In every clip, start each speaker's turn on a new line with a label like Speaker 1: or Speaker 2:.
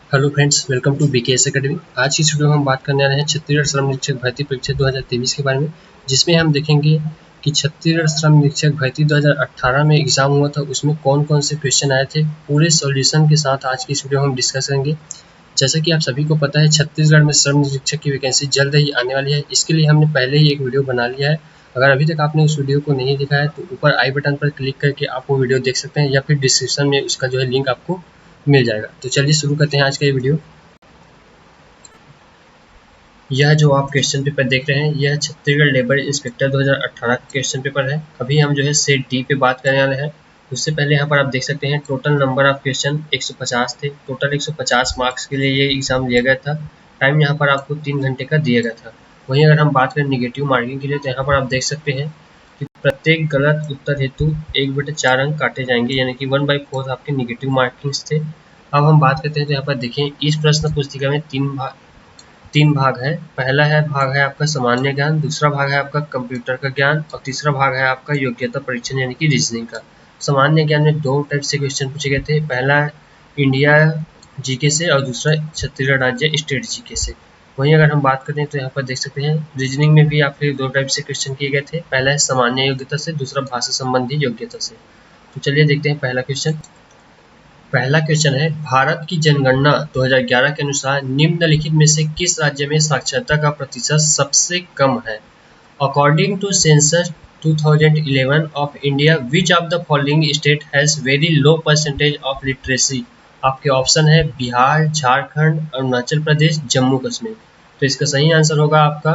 Speaker 1: Hello friends, welcome to BKS academy. आज की इस वीडियो में हम बात करने आ रहे हैं छत्तीसगढ़ श्रम निरीक्षक भर्ती परीक्षा 2023 के बारे में, जिसमें हम देखेंगे कि छत्तीसगढ़ श्रम निरीक्षक भर्ती 2018 में एग्जाम हुआ था, उसमें कौन कौन से क्वेश्चन आए थे। पूरे सॉल्यूशन के साथ आज की इस वीडियो में हम डिस्कस करेंगे। जैसा कि आप सभी को पता है, छत्तीसगढ़ में श्रम निरीक्षक की वैकेंसी जल्द ही आने वाली है। इसके लिए हमने पहले ही एक वीडियो बना लिया है। अगर अभी तक आपने उस वीडियो को नहीं देखा है तो ऊपर आई बटन पर क्लिक करके आप वो वीडियो देख सकते हैं, या फिर डिस्क्रिप्शन में उसका जो है लिंक आपको मिल जाएगा। तो चलिए शुरू करते हैं आज का ये वीडियो। यह जो आप क्वेश्चन पेपर देख रहे हैं, यह छत्तीसगढ़ लेबर इंस्पेक्टर 2018 का क्वेश्चन पेपर है। अभी हम जो है सेट डी पे बात करने वाले हैं। उससे पहले यहाँ पर आप देख सकते हैं टोटल नंबर ऑफ क्वेश्चन 150 थे। टोटल 150 मार्क्स के लिए ये एग्जाम लिया गया था। टाइम यहाँ पर आपको 3 घंटे का दिया गया था। वहीं अगर हम बात करें निगेटिव मार्किंग के लिए, तो यहाँ पर आप देख सकते हैं कि प्रत्येक गलत उत्तर हेतु 1/4 अंक काटे जाएंगे, यानी कि 1/4 आपके निगेटिव मार्किंग्स थे। अब हम बात करते हैं तो यहाँ पर देखें, इस प्रश्न पुस्तिका में तीन भाग है। पहला भाग है आपका सामान्य ज्ञान, दूसरा भाग है आपका कंप्यूटर का ज्ञान, और तीसरा भाग है आपका योग्यता परीक्षण यानी कि रीजनिंग का। सामान्य ज्ञान में 2 टाइप से क्वेश्चन पूछे गए थे। पहला इंडिया जीके से और दूसरा छत्तीसगढ़ राज्य स्टेट जीके से। वहीं अगर हम बात करें तो यहाँ पर देख सकते हैं रीजनिंग में भी आपके 2 टाइप से क्वेश्चन किए गए थे। पहला है सामान्य योग्यता से, दूसरा भाषा संबंधी योग्यता से। तो चलिए देखते हैं पहला क्वेश्चन है, भारत की जनगणना 2011 के अनुसार निम्नलिखित में से किस राज्य में साक्षरता का प्रतिशत सबसे कम है? According to census 2011 of India, which of the following state has very low percentage of literacy? आपके ऑप्शन है बिहार, झारखंड, अरुणाचल प्रदेश, जम्मू कश्मीर। तो इसका सही आंसर होगा आपका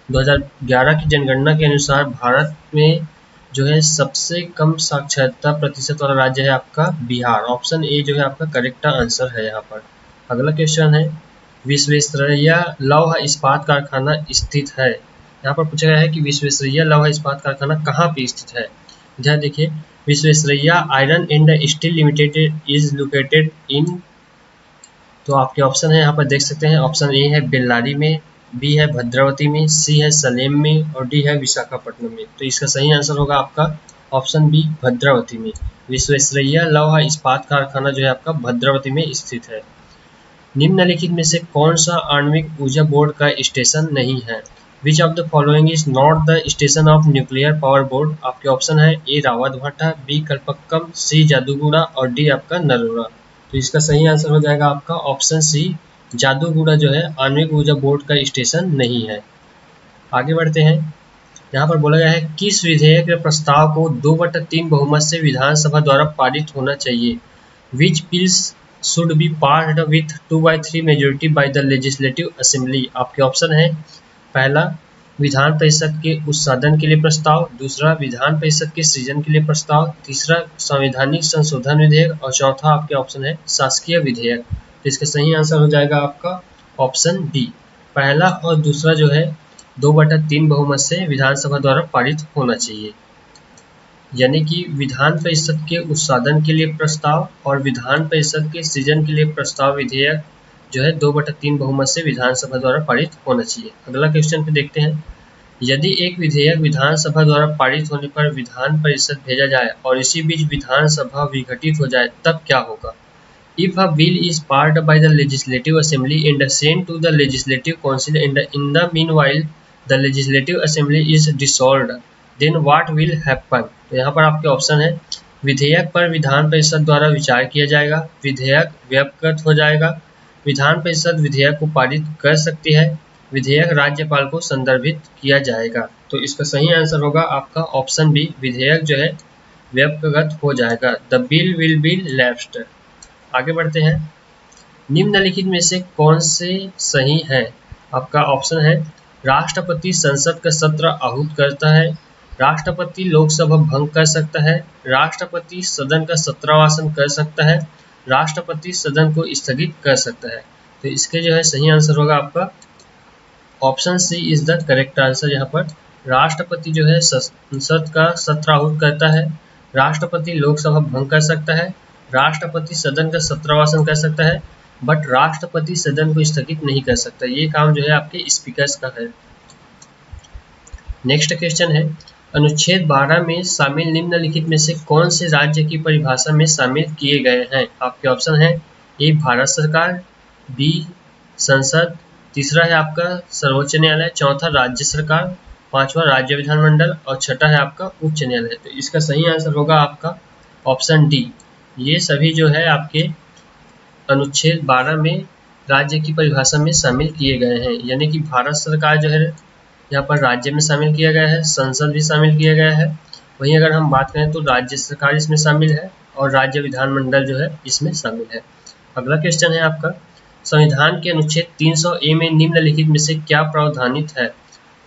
Speaker 1: 2011 की जनगणना के अनुसार भारत में जो है सबसे कम साक्षरता प्रतिशत वाला राज्य है आपका बिहार। ऑप्शन ए जो है आपका करेक्ट आंसर है यहाँ पर। अगला क्वेश्चन है, विश्वेश्वरैया लौह इस्पात कारखाना स्थित है। यहाँ पर पूछा गया है कि विश्वेश्वरैया लौह इस्पात कारखाना कहाँ पे स्थित है। इधर देखिए, Visvesvaraya iron and steel limited is located in. तो आपके ऑप्शन है यहाँ पर देख सकते हैं। ऑप्शन ए है बेल्लारी में, बी है भद्रावती में, सी है सलेम में, और डी है विशाखापट्टनम में। तो इसका सही आंसर होगा आपका ऑप्शन बी भद्रावती में। विश्वेश्वरैया लौह इस्पात कारखाना जो है आपका भद्रावती में स्थित है। निम्नलिखित में से कौन सा आणविक ऊर्जा बोर्ड का स्टेशन नहीं है? विच of the following is not the station of nuclear power board? आपके ऑप्शन है ए रावतभाटा, बी कलपक्कम, सी जादूगुड़ा, और डी आपका नरोरा। तो इसका सही आंसर हो जाएगा आपका ऑप्शन सी जादूगुड़ा जो है आणविक ऊर्जा बोर्ड का स्टेशन नहीं है। आगे बढ़ते हैं। यहाँ पर बोला गया है किस विधेयक के प्रस्ताव को 2/3 बहुमत से विधानसभा द्वारा पारित होना चाहिए? Which bills should be passed with 2/3 majority by the legislative assembly? आपके ऑप्शन है पहला विधान परिषद के उत्साधन के लिए प्रस्ताव, दूसरा विधान परिषद के सृजन के लिए प्रस्ताव, तीसरा संवैधानिक संशोधन विधेयक, और चौथा आपके ऑप्शन है शासकीय विधेयक। तो इसका सही आंसर हो जाएगा आपका ऑप्शन बी। पहला और दूसरा जो है 2/3 बहुमत से विधानसभा द्वारा पारित होना चाहिए, यानी कि विधान परिषद के उत्साधन के लिए प्रस्ताव और विधान परिषद के सृजन के लिए प्रस्ताव विधेयक जो है 2/3 बहुमत से विधानसभा द्वारा पारित होना चाहिए। अगला क्वेश्चन पे देखते हैं, यदि एक विधेयक विधानसभा द्वारा पारित होने पर विधान परिषद भेजा जाए और इसी बीच विधानसभा विघटित हो जाए तब क्या होगा? If a bill is passed by the legislative assembly and sent to the legislative council and in the meanwhile the legislative assembly is dissolved, then what will happen? तो यहाँ पर आपके ऑप्शन है विधेयक पर विधान परिषद द्वारा विचार किया जाएगा, विधेयक व्यपगत हो जाएगा, विधान परिषद विधेयक को पारित कर सकती है, विधेयक राज्यपाल को संदर्भित किया जाएगा। तो इसका सही आंसर होगा आपका ऑप्शन बी, विधेयक जो है व्यपगत हो जाएगा। The bill will be lapsed. आगे बढ़ते हैं, निम्नलिखित में से कौन से सही है? आपका ऑप्शन है राष्ट्रपति संसद का सत्र आहूत करता है, राष्ट्रपति लोकसभा भंग कर सकता है, राष्ट्रपति सदन का सत्रावासन कर सकता है, राष्ट्रपति सदन को स्थगित कर सकता है। तो इसके जो है सही आंसर होगा आपका option C is the correct answer. यहाँ पर राष्ट्रपति जो है संसद का सत्र आहूत करता है, राष्ट्रपति लोकसभा भंग कर सकता है, राष्ट्रपति सदन का सत्रावासन कर सकता है, बट राष्ट्रपति सदन को स्थगित नहीं कर सकता। ये काम जो है आपके स्पीकर्स का है। नेक्स्ट क्वेश्चन है, अनुच्छेद 12 में शामिल निम्नलिखित में से कौन से राज्य की परिभाषा में शामिल किए गए हैं? आपके ऑप्शन है ए भारत सरकार, बी संसद, तीसरा है आपका सर्वोच्च न्यायालय, चौथा राज्य सरकार, पांचवा राज्य विधानमंडल और छठा है आपका उच्च न्यायालय। तो इसका सही आंसर होगा आपका ऑप्शन डी। ये सभी जो है आपके अनुच्छेद 12 में राज्य की परिभाषा में शामिल किए गए हैं, यानी कि भारत सरकार जो है यहाँ पर राज्य में शामिल किया गया है, संसद भी शामिल किया गया है। वहीं अगर हम बात करें तो राज्य सरकार इसमें शामिल है और राज्य विधानमंडल जो है इसमें शामिल है। अगला क्वेश्चन है आपका, संविधान के अनुच्छेद 300 ए में निम्नलिखित में से क्या प्रावधानित है?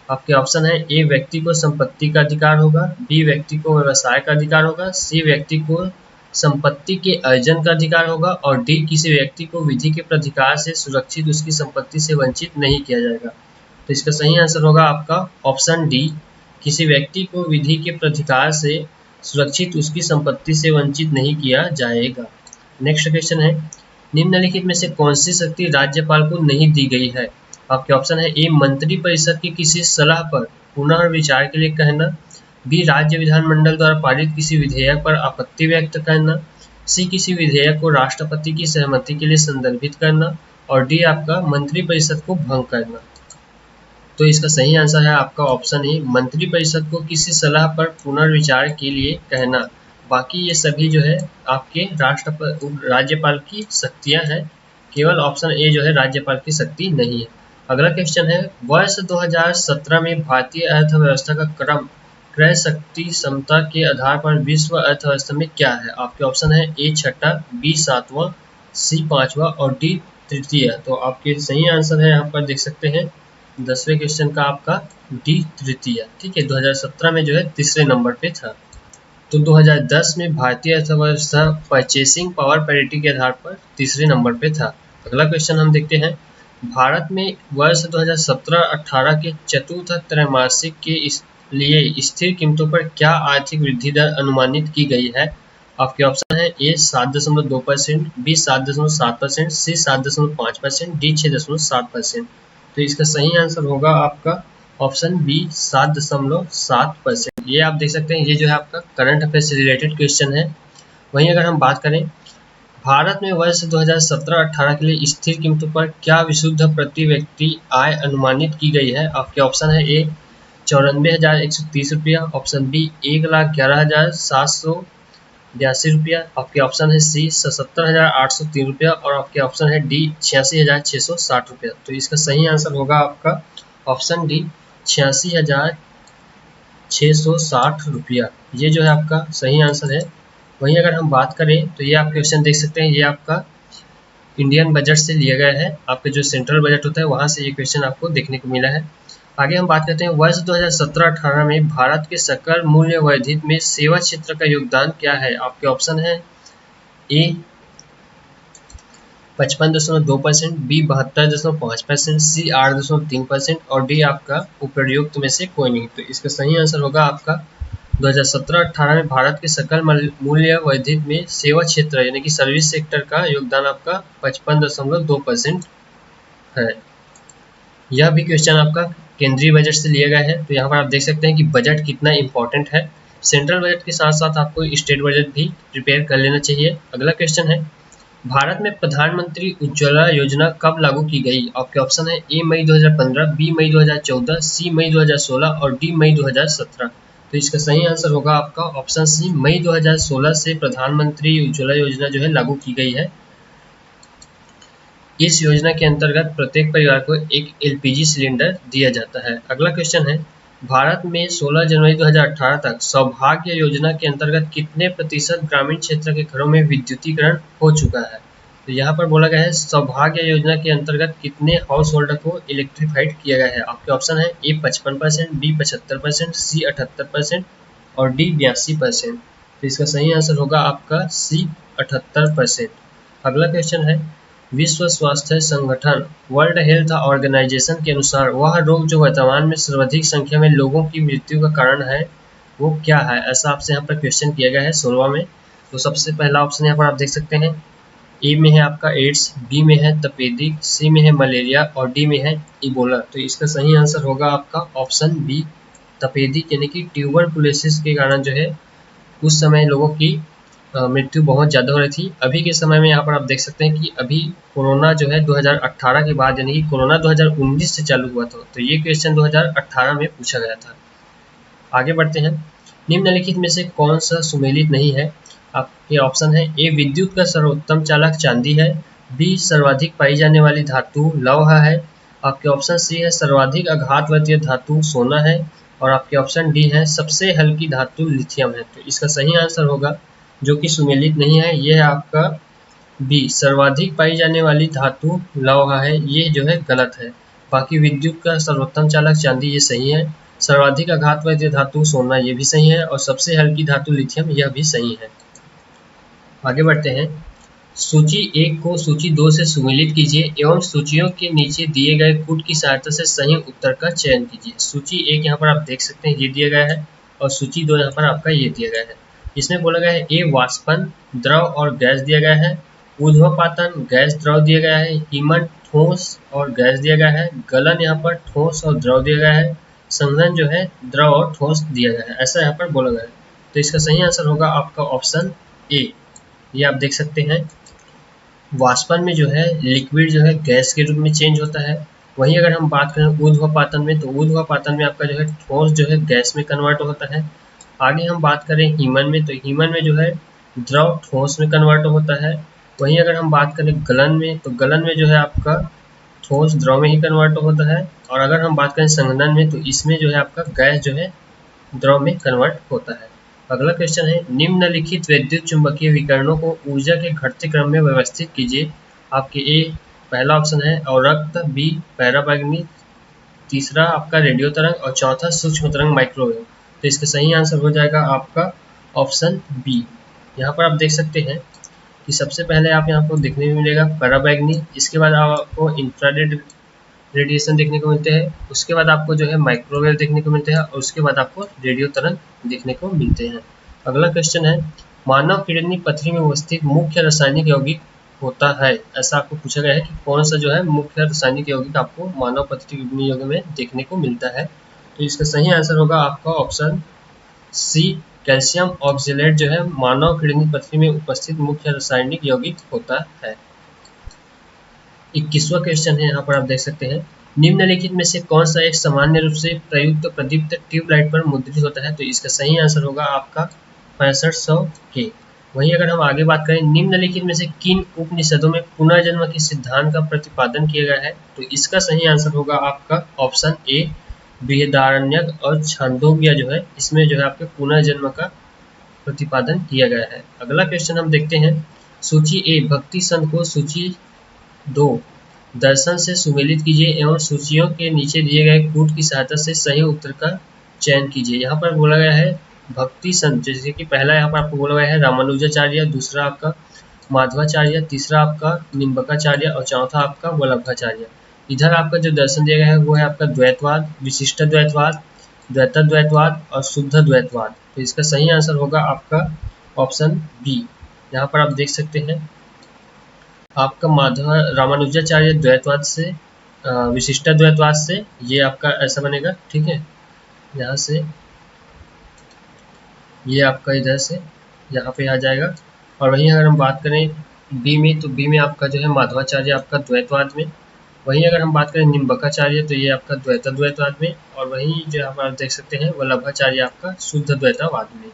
Speaker 1: आपके ऑप्शन है, ए व्यक्ति को संपत्ति का अधिकार होगा, बी व्यक्ति को व्यवसाय का अधिकार होगा, सी व्यक्ति को संपत्ति के अर्जन का अधिकार होगा और डी किसी व्यक्ति को विधि के प्राधिकार से सुरक्षित उसकी संपत्ति से वंचित नहीं किया जाएगा। तो इसका सही आंसर होगा आपका ऑप्शन डी, किसी व्यक्ति को विधि के प्राधिकार से सुरक्षित उसकी संपत्ति से वंचित नहीं किया जाएगा। नेक्स्ट क्वेश्चन है, निम्नलिखित में से कौन सी शक्ति राज्यपाल को नहीं दी गई है? आपके ऑप्शन है, ए मंत्री परिषद की किसी सलाह पर पुनर्विचार के लिए कहना, बी राज्य विधानमंडल द्वारा पारित किसी विधेयक पर आपत्ति व्यक्त करना, सी किसी विधेयक को राष्ट्रपति की सहमति के लिए संदर्भित करना और डी आपका मंत्री परिषद को भंग करना। तो इसका सही आंसर है आपका ऑप्शन ए, मंत्री परिषद को किसी सलाह पर पुनर्विचार के लिए कहना। बाकी ये सभी जो है आपके राज्यपाल की शक्तियां हैं, केवल ऑप्शन ए जो है राज्यपाल की शक्ति नहीं है। अगला क्वेश्चन है, वर्ष 2017 में भारतीय अर्थव्यवस्था का क्रम क्रय शक्ति क्षमता के आधार पर विश्व अर्थव्यवस्था में क्या है? आपके ऑप्शन है, ए छठा, बी सातवां, सी पांचवा और डी तृतीय। तो आपके सही आंसर है यहाँ पर देख सकते हैं 10वें क्वेश्चन का आपका डी तृतीय। ठीक है, 2017 में जो है तीसरे नंबर पे था। तो 2010 में भारतीय अर्थव्यवस्था परचेसिंग पावर पैरिटी के आधार पर तीसरे नंबर पे था। अगला क्वेश्चन हम देखते हैं, भारत में वर्ष 2017-18 के चतुर्थ त्रैमासिक के लिए स्थिर कीमतों पर क्या आर्थिक वृद्धि दर अनुमानित की गई है? आपके ऑप्शन है, ए 7.2%, बी 7.7%, सी 7.5%, डी 6.7%। तो इसका सही आंसर होगा आपका ऑप्शन बी 7.7%। ये आप देख सकते हैं, ये जो है आपका करंट अफेयर से रिलेटेड क्वेश्चन है। वहीं अगर हम बात करें, भारत में वर्ष 2017-18 के लिए स्थिर कीमतों पर क्या विशुद्ध प्रति व्यक्ति आय अनुमानित की गई है? आपके ऑप्शन है, ए 94,130 रुपया, ऑप्शन बी 1,11,782 रुपया, आपके ऑप्शन है सी 77,803 रुपया और आपके ऑप्शन है डी 86,660 रुपया। तो इसका सही आंसर होगा आपका ऑप्शन डी 86,660 रुपया। ये जो है आपका सही आंसर है। वहीं अगर हम बात करें तो ये आप क्वेश्चन देख सकते हैं, ये आपका इंडियन बजट से लिया गया है, आपका जो सेंट्रल बजट होता है वहां से ये क्वेश्चन आपको देखने को मिला है। आगे हम बात करते हैं, वर्ष 2017-18 में भारत के सकल मूल्य वर्धित में सेवा क्षेत्र का योगदान क्या है? आपके ऑप्शन है, ए 55.2%, बी 72.5%, सी 8.3% और डी आपका उपयुक्त में से कोई नहीं। तो इसका सही आंसर होगा आपका 2017-18 में भारत के सकल मूल्य वर्धित में सेवा क्षेत्र यानी कि सर्विस सेक्टर का योगदान आपका 55.2% है। यह भी क्वेश्चन आपका केंद्रीय बजट से लिया गया है। तो यहाँ पर आप देख सकते हैं कि बजट कितना इंपॉर्टेंट है। सेंट्रल बजट के साथ साथ आपको स्टेट बजट भी प्रिपेयर कर लेना चाहिए। अगला क्वेश्चन है, भारत में प्रधानमंत्री उज्ज्वला योजना कब लागू की गई? आपके ऑप्शन है, ए मई 2015, बी मई 2014, सी मई 2016 और डी मई 2017। तो इसका सही आंसर होगा आपका ऑप्शन सी, मई 2016 से प्रधानमंत्री उज्ज्वला योजना जो है लागू की गई है। इस योजना के अंतर्गत प्रत्येक परिवार को एक एलपीजी सिलेंडर दिया जाता है। अगला क्वेश्चन है, भारत में 16 जनवरी 2018 तक सौभाग्य योजना के अंतर्गत कितने प्रतिशत ग्रामीण क्षेत्र के घरों में विद्युतीकरण हो चुका है? तो यहाँ पर बोला गया है सौभाग्य योजना के अंतर्गत कितने हाउस होल्डर को इलेक्ट्रीफाइड किया गया है? आपके ऑप्शन है, ए 55%, बी 75%, सी 78% और डी 82%। तो इसका सही आंसर होगा आपका सी 78%। अगला क्वेश्चन है, विश्व स्वास्थ्य संगठन वर्ल्ड हेल्थ ऑर्गेनाइजेशन के अनुसार वह रोग जो वर्तमान में सर्वाधिक संख्या में लोगों की मृत्यु का कारण है वो क्या है? ऐसा आपसे यहाँ पर क्वेश्चन किया गया है 16वां में। तो सबसे पहला ऑप्शन यहाँ पर आप देख सकते हैं, ए में है आपका एड्स, बी में है तपेदिक, सी में है मलेरिया और डी में है इबोला। तो इसका सही आंसर होगा आपका ऑप्शन बी, तपेदिक यानी कि ट्यूबरकुलोसिस के कारण जो है उस समय लोगों की मृत्यु बहुत ज़्यादा हो रही थी। अभी के समय में यहाँ पर आप देख सकते हैं कि अभी कोरोना जो है 2018 के बाद, यानी कि कोरोना 2019 से चालू हुआ था, तो ये क्वेश्चन 2018 में पूछा गया था। आगे बढ़ते हैं। निम्नलिखित में से कौन सा सुमेलित नहीं है? आपके ऑप्शन है ए विद्युत का सर्वोत्तम चालक चांदी है, बी सर्वाधिक पाई जाने वाली धातु लौह है, आपके ऑप्शन सी है सर्वाधिक आघातवर्तीय धातु सोना है, और आपके ऑप्शन डी है सबसे हल्की धातु लिथियम है। तो इसका सही आंसर होगा, जो कि सुमेलित नहीं है, ये है आपका बी सर्वाधिक पाई जाने वाली धातु लौह है। ये जो है गलत है। बाकी विद्युत का सर्वोत्तम चालक चांदी ये सही है, सर्वाधिक आघातवर्तीय धातु सोना ये भी सही है, और सबसे हल्की धातु लिथियम यह भी सही है। आगे बढ़ते हैं। सूची 1 को सूची 2 से सुमेलित कीजिए एवं सूचियों के नीचे दिए गए कूट की सहायता से सही उत्तर का चयन कीजिए। सूची 1 यहाँ पर आप देख सकते हैं ये दिया गया है, और सूची 2 यहाँ पर आपका ये दिया गया है। इसमें बोला गया है ए वाष्पन द्रव और गैस दिया गया है, ऊर्ध्वपातन गैस द्रव दिया गया है, हिमन ठोस और गैस दिया गया है, गलन यहाँ पर ठोस और द्रव दिया गया है, संघनन जो है द्रव और ठोस दिया गया है, ऐसा यहाँ पर बोला गया है। तो इसका सही आंसर होगा आपका ऑप्शन ए। ये आप देख सकते हैं वाष्पन में जो है लिक्विड जो है गैस के रूप में चेंज होता है। वहीं अगर हम बात करें ऊर्ध्वपातन में, तो ऊर्ध्वपातन में आपका जो है ठोस जो है गैस में कन्वर्ट होता है। आगे हम बात करें हीमन में, तो हीमन में जो है द्रव ठोस में कन्वर्ट होता है। वहीं अगर हम बात करें गलन में, तो गलन में जो है आपका ठोस द्रव में ही कन्वर्ट होता है। और अगर हम बात करें संघनन में, तो इसमें जो है आपका गैस जो है द्रव में कन्वर्ट होता है। अगला क्वेश्चन है निम्नलिखित विद्युत चुंबकीय विकिरणों को ऊर्जा के घटते क्रम में व्यवस्थित कीजिए। आपके ए पहला ऑप्शन है अवरक्त, बी पैराबैंगनी, तीसरा आपका रेडियो तरंग, और चौथा सूक्ष्म तरंग माइक्रोवेव। तो इसका सही आंसर हो जाएगा आपका ऑप्शन बी। यहाँ पर आप देख सकते हैं कि सबसे पहले आप यहाँ को देखने में मिलेगा पैराबैंगनी, इसके बाद आपको इंफ्रारेड रेडिएशन देखने को मिलते हैं, उसके बाद आपको जो है माइक्रोवेव देखने को मिलते हैं, और उसके बाद आपको रेडियो तरंग देखने को मिलते हैं। अगला क्वेश्चन है मानव किडनी पथरी में अवस्थित मुख्य रासायनिक यौगिक होता है। ऐसा आपको पूछा गया है कि कौन सा जो है मुख्य रासायनिक यौगिक आपको मानव पथरी किडनी यौगिक में देखने को मिलता है। तो इसका सही आंसर होगा आपका ऑप्शन सी कैल्शियम ऑक्जेलेट जो है मानव किडनी पथरी में उपस्थित मुख्य रासायनिक यौगिक होता है। 21वां क्वेश्चन है, यहाँ पर आप देख सकते हैं निम्नलिखित में से कौन सा एक सामान्य रूप से प्रयुक्त प्रदीप्त ट्यूबलाइट पर मुद्रित होता है। तो इसका सही आंसर होगा आपका 6500 के। वहीं अगर हम आगे बात करें निम्नलिखित में से किन उपनिषदों में पुनर्जन्म के सिद्धांत का प्रतिपादन किया गया है, तो इसका सही आंसर होगा आपका ऑप्शन ए बृहदारण्यक और छांदोग्य जो है इसमें जो है आपके पुनर्जन्म का प्रतिपादन किया गया है। अगला क्वेश्चन हम देखते हैं सूची ए भक्ति संघ को सूची 2 दर्शन से सुमेलित कीजिए एवं सूचियों के नीचे दिए गए कूट की सहायता से सही उत्तर का चयन कीजिए। यहाँ पर बोला गया है भक्ति संत, जैसे कि पहला यहाँ पर आपको बोला गया है रामानुजाचार्य, दूसरा आपका माधवाचार्य, तीसरा आपका निम्बकाचार्य, और चौथा आपका वल्लभाचार्य। इधर आपका जो दर्शन दिया गया है वो है आपका द्वैतवाद, विशिष्ट द्वैतवाद, द्वैतद्वैतवाद और शुद्ध द्वैतवाद। तो इसका सही आंसर होगा आपका ऑप्शन बी। यहाँ पर आप देख सकते हैं आपका माधव रामानुजाचार्य द्वैतवाद से विशिष्ट द्वैतवाद से ये आपका ऐसा बनेगा, ठीक है। यहाँ से ये आपका इधर से यहाँ पे आ जाएगा। और वहीं अगर हम बात करें बी में, तो बी में आपका जो है माधवाचार्य आपका द्वैतवाद में, वहीं अगर हम बात करें निम्बकाचार्य तो ये आपका द्वैतद्वैतवाद में, और वहीं जो आप देख सकते हैं वल्लभाचार्य आपका शुद्ध द्वैतवाद में।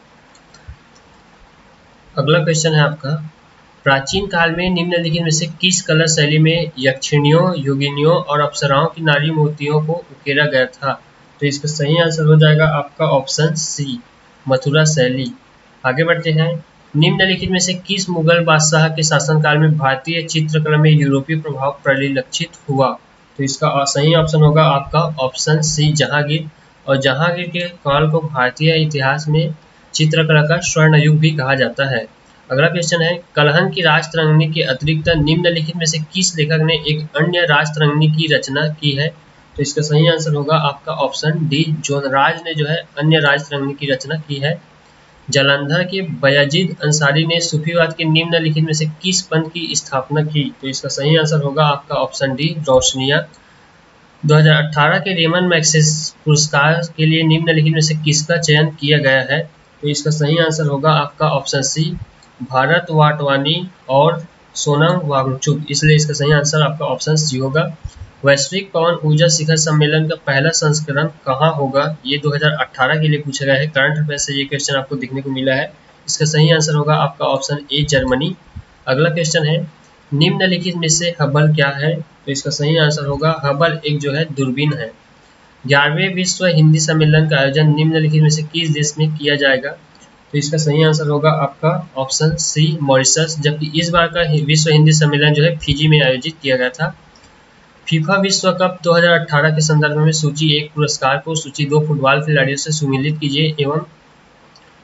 Speaker 1: अगला क्वेश्चन है आपका प्राचीन काल में निम्नलिखित में से किस कला शैली में यक्षिणियों, योगिनियों और अप्सराओं की नारी मूर्तियों को उकेरा गया था। तो इसका सही आंसर हो जाएगा आपका ऑप्शन सी मथुरा शैली। आगे बढ़ते हैं निम्नलिखित में से किस मुगल बादशाह के शासनकाल में भारतीय चित्रकला में यूरोपीय प्रभाव परिलक्षित हुआ। तो इसका सही ऑप्शन होगा आपका ऑप्शन सी जहांगीर, और जहांगीर के काल को भारतीय इतिहास में चित्रकला का स्वर्ण युग भी कहा जाता है। अगला क्वेश्चन है कलहन की राजतरंगिणी के अतिरिक्त निम्नलिखित में से किस लेखक ने एक अन्य राजतरंगिणी की रचना की है। तो इसका सही आंसर होगा आपका ऑप्शन डी जोनराज ने जो है अन्य राजतरंगिणी की रचना की है। जालंधर के बयाजीद अंसारी ने सूफीवाद के निम्नलिखित में से किस पंथ की स्थापना की। तो इसका सही आंसर होगा आपका ऑप्शन डी रोशनिया। 2018 के रेमन मैग्सेसे पुरस्कार के लिए निम्नलिखित में से किसका चयन किया गया है। तो इसका सही आंसर होगा आपका ऑप्शन सी भारत वाटवानी और सोनम वांगचुक, इसलिए इसका सही आंसर आपका ऑप्शन सी होगा। वैश्विक पवन ऊर्जा शिखर सम्मेलन का पहला संस्करण कहाँ होगा, ये 2018 के लिए पूछा गया है। करंट अफेयर से ये क्वेश्चन आपको देखने को मिला है। इसका सही आंसर होगा आपका ऑप्शन ए जर्मनी। अगला क्वेश्चन है, निम्नलिखित में से हबल क्या है, तो इसका सही आंसर होगा हबल एक जो है दूरबीन है। 11वें विश्व हिंदी सम्मेलन का आयोजन निम्नलिखित में से किस देश में किया जाएगा, तो इसका सही आंसर होगा आपका ऑप्शन सी मॉरिशस। जबकि इस बार का विश्व हिंदी सम्मेलन जो है फिजी में आयोजित किया गया था। फीफा विश्व कप 2018 के संदर्भ में सूची 1 पुरस्कार को सूची 2 फुटबॉल खिलाड़ियों से सुमेलित कीजिए एवं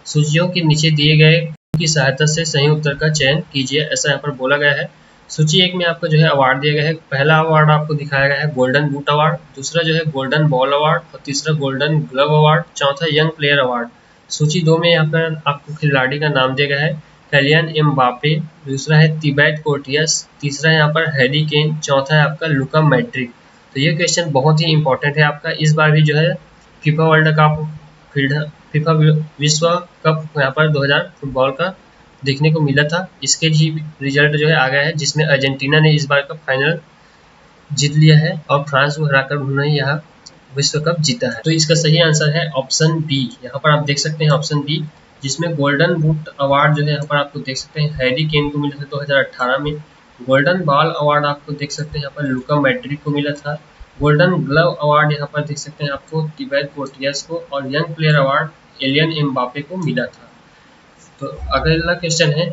Speaker 1: सूचियों के नीचे दिए गए की सहायता से सही उत्तर का चयन कीजिए, ऐसा यहाँ पर बोला गया है। सूची 1 में आपको जो है अवार्ड दिया गया है। पहला अवार्ड आपको दिखाया गया है गोल्डन बूट अवार्ड, दूसरा जो है गोल्डन बॉल अवार्ड और तीसरा गोल्डन ग्लव अवार्ड, चौथा यंग प्लेयर अवार्ड। सूची 2 में यहाँ पर आपको खिलाड़ी का नाम दिया गया है कैलियन एम्बापे, दूसरा है तिबैट कोर्टियस, तीसरा है यहाँ पर हैरी केन, चौथा है आपका लुका मैड्रिक। तो ये क्वेश्चन बहुत ही इंपॉर्टेंट है आपका। इस बार भी जो है फीफा वर्ल्ड कप फीफा विश्व कप यहाँ पर 2000 फुटबॉल का देखने को मिला था। इसके ही रिजल्ट जो है आ गया है, जिसमें अर्जेंटीना ने इस बार का फाइनल जीत लिया है और फ्रांस को हराकर उन्होंने यहाँ विश्व कप जीता है। तो इसका सही आंसर है ऑप्शन बी। यहाँ पर आप देख सकते हैं ऑप्शन बी, जिसमें गोल्डन बूट अवार्ड जो है यहाँ पर आपको देख सकते हैं हैरी केन को मिला था 2018 में। गोल्डन बॉल अवार्ड आपको देख सकते हैं यहाँ पर लुका मैड्रिक को मिला था। गोल्डन ग्लव अवार्ड यहाँ पर देख सकते हैं आपको तिबैट कोर्टियस को, और young player award alien Mbappe को मिला था। तो अगला क्वेश्चन है,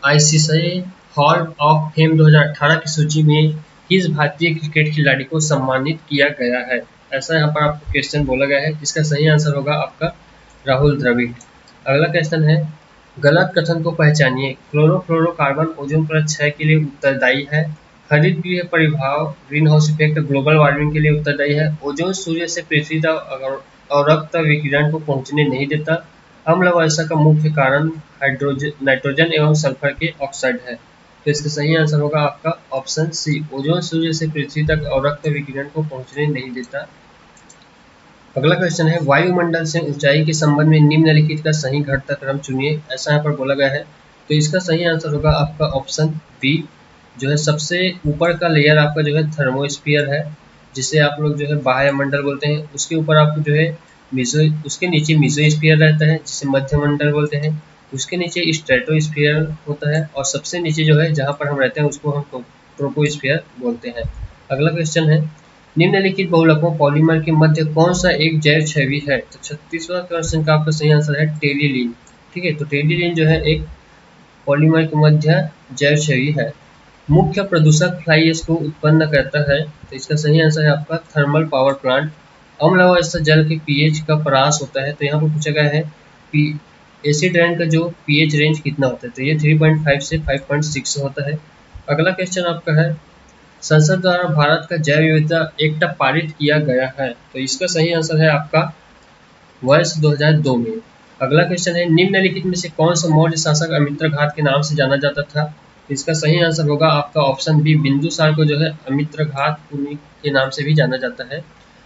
Speaker 1: आईसीसी हॉल ऑफ फेम 2018 की सूची में किस भारतीय क्रिकेट खिलाड़ी को सम्मानित किया गया है, ऐसा यहाँ पर आपको क्वेश्चन बोला गया है। इसका सही आंसर होगा आपका राहुल द्रविड़। अगला क्वेश्चन है, गलत कथन को पहचानिए। क्लोरोफ्लोरोकार्बन ओजोन परत क्षय के लिए उत्तरदायी है। हरितगृह प्रभाव green house effect global warming के लिए उत्तरदायी है। ओजोन सूर्य से पृथ्वी तक अवरक्त विकिरण को पहुंचने नहीं देता। अम्ल वर्षा का मुख्य कारण नाइट्रोजन एवं सल्फर के ऑक्साइड है। तो इसका सही आंसर होगा आपका ऑप्शन सी, ओजोन सूर्य से पृथ्वी तक अवरक्त विकिरण को पहुंचने नहीं देता। अगला क्वेश्चन है, वायुमंडल से ऊंचाई के संबंध में निम्नलिखित का सही घटता क्रम चुनिए, ऐसा यहाँ पर बोला गया है। तो इसका सही आंसर होगा आपका ऑप्शन बी, जो है सबसे ऊपर का लेयर आपका जो है थर्मोस्फीयर है, जिसे आप लोग जो है बाह्यमंडल बोलते हैं। उसके ऊपर आपको जो है उसके नीचे मेसोस्फीयर रहता है, जिसे मध्यमंडल बोलते हैं। उसके नीचे स्ट्रेटोस्फीयर होता है, और सबसे नीचे जो है जहाँ पर हम रहते हैं उसको हम ट्रोपोस्फीयर बोलते हैं। अगला क्वेश्चन है, निम्नलिखित बहुलकों पॉलीमर के मध्य कौन सा एक जैव छवि है, तो 36वां क्वेश्चन का आपका सही आंसर है टेलिलीन। ठीक है, तो टेलिलीन जो है एक पॉलीमर के मध्य जैव छवि है। मुख्य प्रदूषक फ्लाई ऐश को उत्पन्न करता है, तो इसका सही आंसर है आपका थर्मल पावर प्लांट। अम्ल अवस्था जल के पीएच का परास होता है, तो यहाँ पर पूछा गया है एसिड रेन का जो पीएच रेंज कितना होता है, तो ये 3.5 से 5.6 होता है। अगला क्वेश्चन आपका है, संसद द्वारा भारत का जैव विविधता एक्ट पारित किया गया है, तो इसका सही आंसर है आपका वर्ष 2002 में। अगला क्वेश्चन है, निम्नलिखित में से कौन सा मौर्य शासक अमित्रघात के नाम से जाना जाता था, इसका सही आंसर होगा आपका ऑप्शन बी, बिंदुसार को जो है अमित्रघात के नाम से भी जाना जाता है।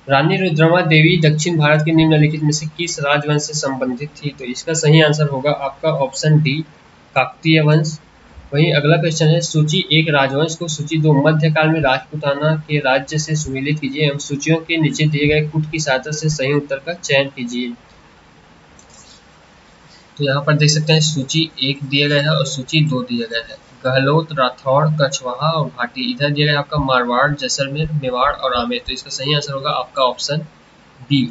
Speaker 1: रानी रुद्रमा देवी दक्षिण भारत के निम्नलिखित में से किस राजवंश से संबंधित थी, तो इसका सही आंसर होगा आपका ऑप्शन डी, काकतीय वंश। वहीं अगला क्वेश्चन है, सूची 1 राजवंश को सूची 2 मध्यकाल में राजपूताना के राज्य से सुमेलित कीजिए एवं सूचियों के नीचे दिए गए कूट की सहायता से सही उत्तर का चयन कीजिए। तो यहाँ पर देख सकते हैं सूची 1 दिया गया है और सूची 2 दिया गया है। गहलोत, राठौड़, कछवाहा और भाटी। इधर दिया गया आपका मारवाड़, जैसलमेर, मेवाड़ और आमेर, तो इसका सही आंसर होगा आपका ऑप्शन बी।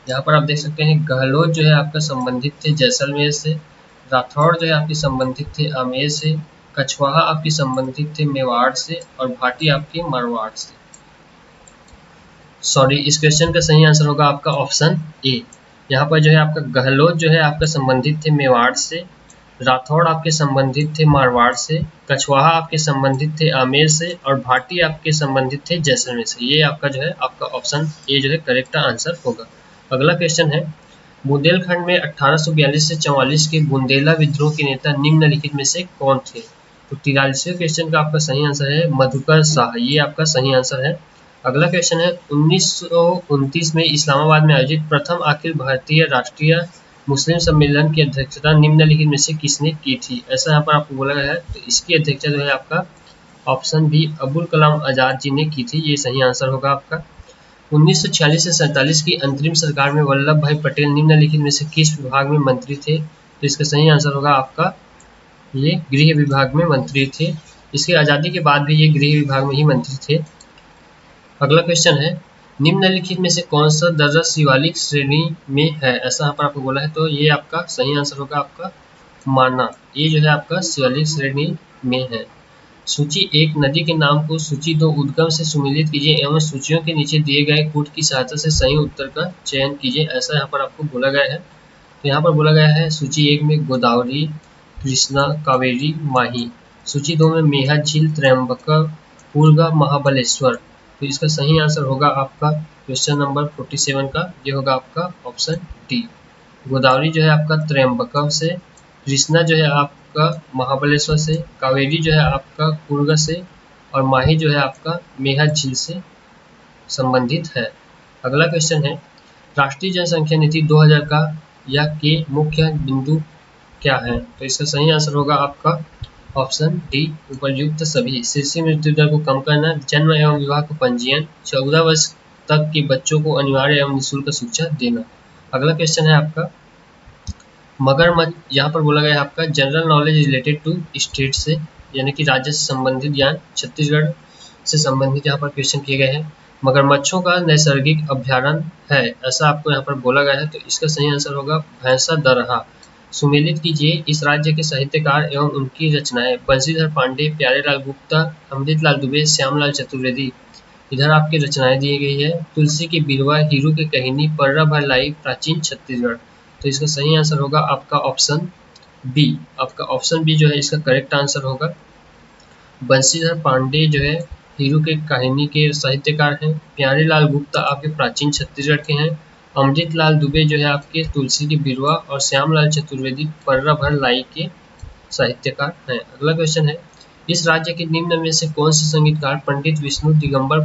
Speaker 1: यहाँ पर आप देख सकते हैं गहलोत जो है आपका संबंधित थे जैसलमेर से, राठौड़ जो है आपके संबंधित थे आमेर से, कछवाहा आपके संबंधित थे मेवाड़ से, और भाटी आपके मारवाड़ से। सॉरी, इस क्वेश्चन का सही आंसर होगा आपका ऑप्शन ए। यहाँ पर जो है आपका गहलोत जो है आपका संबंधित थे मेवाड़ से, राठौड़ आपके संबंधित थे मारवाड़ से, कछवाहा आपके संबंधित थे आमेर से, और भाटी आपके संबंधित थे जैसलमेर से। ये आपका जो है आपका ऑप्शन ए जो है करेक्ट आंसर होगा। अगला क्वेश्चन है, बुंदेलखंड में 1842 से 44 के बुंदेला विद्रोह के नेता निम्नलिखित में से कौन थे, तो 43वें क्वेश्चन का आपका सही आंसर है मधुकर शाह, ये आपका सही आंसर है। अगला क्वेश्चन है, 1929 में इस्लामाबाद में आयोजित प्रथम अखिल भारतीय राष्ट्रीय मुस्लिम सम्मेलन की अध्यक्षता निम्नलिखित में से किसने की थी? ऐसा यहाँ पर आपको बोला गया है। तो इसकी अध्यक्षता जो है आपका ऑप्शन बी अबुल कलाम आजाद जी ने की थी। ये सही आंसर होगा आपका। 1946 से 47 की अंतरिम सरकार में वल्लभ भाई पटेल निम्नलिखित में से किस विभाग में मंत्री थे? तो इसका सही आंसर होगा आपका ये गृह विभाग में मंत्री थे। इसकी आज़ादी के बाद भी ये गृह विभाग में ही मंत्री थे। अगला क्वेश्चन है, निम्नलिखित में से कौन सा दर्जा शिवालिक श्रेणी में है? ऐसा यहाँ पर आपको बोला है। तो ये आपका सही आंसर होगा आपका माना। ये जो है आपका शिवालिक श्रेणी में है। सूची 1 नदी के नाम को सूची 2 उद्गम से सुमेलित कीजिए एवं सूचियों के नीचे दिए गए कूट की सहायता से सही उत्तर का चयन कीजिए। ऐसा यहाँ पर आपको बोला गया है। तो यहाँ पर बोला गया है सूची 1 में गोदावरी, कृष्णा, कावेरी, माही। सूची 2 में मेहा झील, त्रयंबका, पूर्गा, महाबलेश्वर। तो इसका सही आंसर होगा आपका क्वेश्चन नंबर 47 का, ये होगा आपका ऑप्शन डी। गोदावरी जो है आपका त्रयंबका से, कृष्णा जो है आपका महाबलेश्वर से, कावेरी जो है आपका पूर्गा से और माही जो है आपका मेहा झील से संबंधित है। अगला क्वेश्चन है, राष्ट्रीय जनसंख्या नीति 2000 का या के मुख्य बिंदु क्या है? तो इसका सही आंसर होगा आपका ऑप्शन डी उपरयुक्त सभी। शिशु मृत्यु दर को कम करना, जन्म एवं विवाह का पंजीयन, 14 वर्ष तक के बच्चों को अनिवार्य एवं निःशुल्क शिक्षा देना। अगला क्वेश्चन है आपका, मगरमच्छ, यहाँ पर बोला गया है आपका general knowledge related to state से, यानी कि राज्य से संबंधित ज्ञान, छत्तीसगढ़ से संबंधित यहाँ पर क्वेश्चन किए गए हैं। मगरमच्छों का नैसर्गिक अभ्यारण्य है, ऐसा आपको यहाँ पर बोला गया है। तो इसका सही आंसर होगा भैंसा दरहा। सुमेलित कीजिए इस राज्य के साहित्यकार एवं उनकी रचनाएं। बंशीधर पांडे, प्यारेलाल गुप्ता, अमृतलाल दुबे, श्यामलाल चतुर्वेदी। इधर आपकी रचनाएं दी गई है। तुलसी की बिरवा, हीरू की कहिनी, पर्रा भर लाई, प्राचीन छत्तीसगढ़। तो इसका सही आंसर होगा आपका ऑप्शन बी। आपका ऑप्शन बी जो है इसका करेक्ट आंसर होगा। बंशीधर पांडे जो है हीरू के कहानी के साहित्यकार हैं। प्यारेलाल गुप्ता आपके प्राचीन छत्तीसगढ़ के हैं। अमृतलाल दुबे जो है आपके तुलसी की बिरवा और श्यामलाल चतुर्वेदी पर्रा भर लाई के साहित्यकार हैं। अगला क्वेश्चन है, इस राज्य के निम्न में से कौन से संगीतकार पंडित विष्णु दिगंबर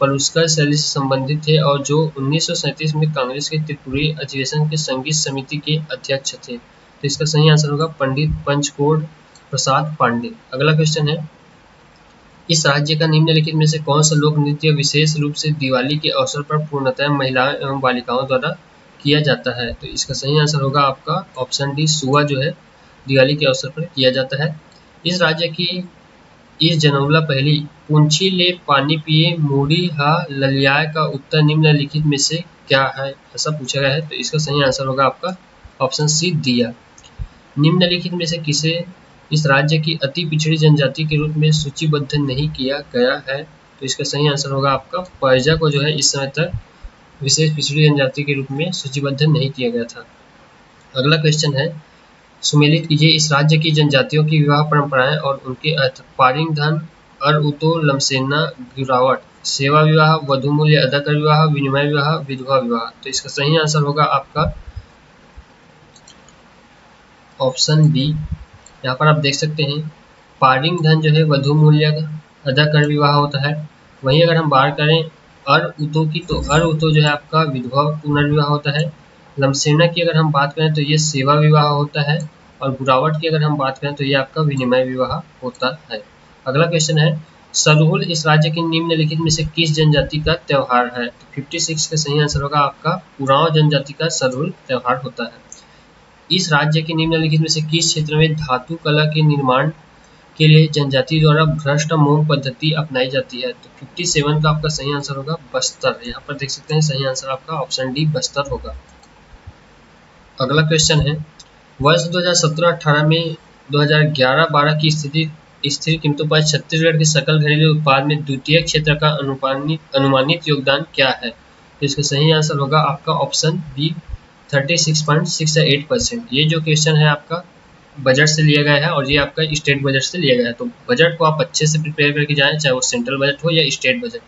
Speaker 1: पलुस्कर शैली से संबंधित थे और जो 1937 में कांग्रेस के त्रिपुरी अधिवेशन के संगीत समिति के अध्यक्ष थे? तो इसका सही आंसर होगा पंडित पंचकोट प्रसाद पांडे। अगला क्वेश्चन है, इस राज्य का निम्नलिखित में से कौन सा लोक नृत्य विशेष रूप से दिवाली के अवसर पर पूर्णतः महिलाओं एवं बालिकाओं द्वारा किया जाता है? तो इसका सही आंसर होगा आपका ऑप्शन डी सुआ जो है दिवाली के अवसर पर किया जाता है। इस राज्य की इस जनौला पहली पूंछी ले पानी पिए मूड़ी हा ललियाय का उत्तर निम्नलिखित में से क्या है? ऐसा पूछा गया है। तो इसका सही आंसर होगा आपका ऑप्शन सी दिया। निम्नलिखित में से किसे इस राज्य की अति पिछड़ी जनजाति के रूप में सूचीबद्ध नहीं किया गया है? तो इसका सही आंसर होगा आपका पर्जा को जो है इस समय तक विशेष पिछड़ी जनजाति के रूप में सूचीबद्ध नहीं किया गया था। अगला क्वेश्चन है, सुमेलित कीजिए इस राज्य की जनजातियों की विवाह परंपराएं और उनके अर्थ। पारिंग धन, अर उतो, लमसेना, गिरावट, सेवा विवाह, वधु मूल्य अदा कर विवाह, विनिमय विवाह, विधवा विवाह। तो इसका सही आंसर होगा आपका ऑप्शन बी। यहाँ पर आप देख सकते हैं पारिंग धन जो है वधु मूल्य अदा कर विवाह होता है। वहीं अगर हम बात करें अर उतो की, तो अर उतो जो है आपका विधवा पुनर्विवाह होता है। लमसेना की अगर हम बात करें तो ये सेवा विवाह होता है और गुरावट की अगर हम बात करें तो ये आपका विनिमय विवाह होता है। अगला क्वेश्चन है, सरहुल इस राज्य के निम्नलिखित में से किस जनजाति का त्योहार है? 56 का सही आंसर होगा आपका उरांव जनजाति का सरहुल त्योहार होता है। इस राज्य के निम्नलिखित में से किस क्षेत्र में धातु कला के निर्माण के लिए जनजाति द्वारा भ्रष्ट मोम पद्धति अपनाई जाती है? तो 57 का आपका सही आंसर होगा बस्तर। यहाँ पर देख सकते हैं सही आंसर आपका ऑप्शन डी बस्तर होगा। अगला क्वेश्चन है, वर्ष 2017-18 में 2011-12 की स्थिर कीमतों पर छत्तीसगढ़ के सकल घरेलू उत्पाद में द्वितीय क्षेत्र का अनुमानित योगदान क्या है? तो इसका सही आंसर होगा आपका ऑप्शन बी 36.68%। ये जो क्वेश्चन है आपका बजट से लिया गया है और ये आपका स्टेट बजट से लिया गया है। तो बजट को आप अच्छे से प्रिपेयर करके जाएं, चाहे वो सेंट्रल बजट हो या स्टेट बजट।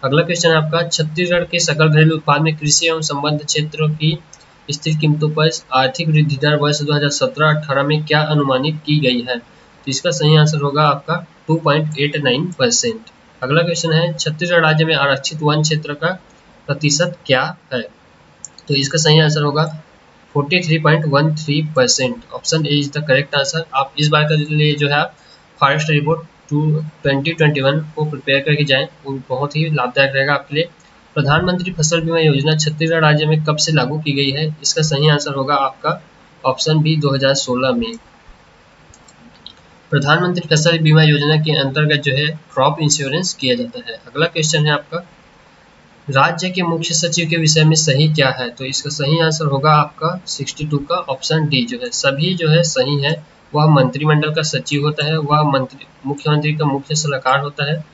Speaker 1: अगला क्वेश्चन है आपका, छत्तीसगढ़ के सकल घरेलू उत्पाद में कृषि एवं संबद्ध क्षेत्रों की स्थिर कीमतों पर आर्थिक वृद्धि दर वर्ष 2017-18 में क्या अनुमानित की गई है? तो इसका सही आंसर होगा आपका 2.89%। अगला क्वेश्चन है, छत्तीसगढ़ राज्य में आरक्षित वन क्षेत्र का प्रतिशत क्या है? तो इसका सही आंसर होगा 43.13%। Option A is the correct answer. आप इस बार के लिए जो है आप फॉरेस्ट रिपोर्ट 2021 को प्रिपेयर करके जाएं, वो बहुत ही लाभदायक रहेगा आपके लिए। प्रधानमंत्री फसल बीमा योजना छत्तीसगढ़ राज्य में कब से लागू की गई है? इसका सही आंसर होगा आपका ऑप्शन बी 2016 में। प्रधानमंत्री फसल बीमा योजना के अंतर्गत जो है क्रॉप इंश्योरेंस किया जाता है। अगला क्वेश्चन है आपका, राज्य के मुख्य सचिव के विषय में सही क्या है? तो इसका सही आंसर होगा आपका 62 का ऑप्शन डी जो है सभी जो है सही है। वह मंत्रिमंडल का सचिव होता है, वह मुख्यमंत्री का मुख्य सलाहकार होता है,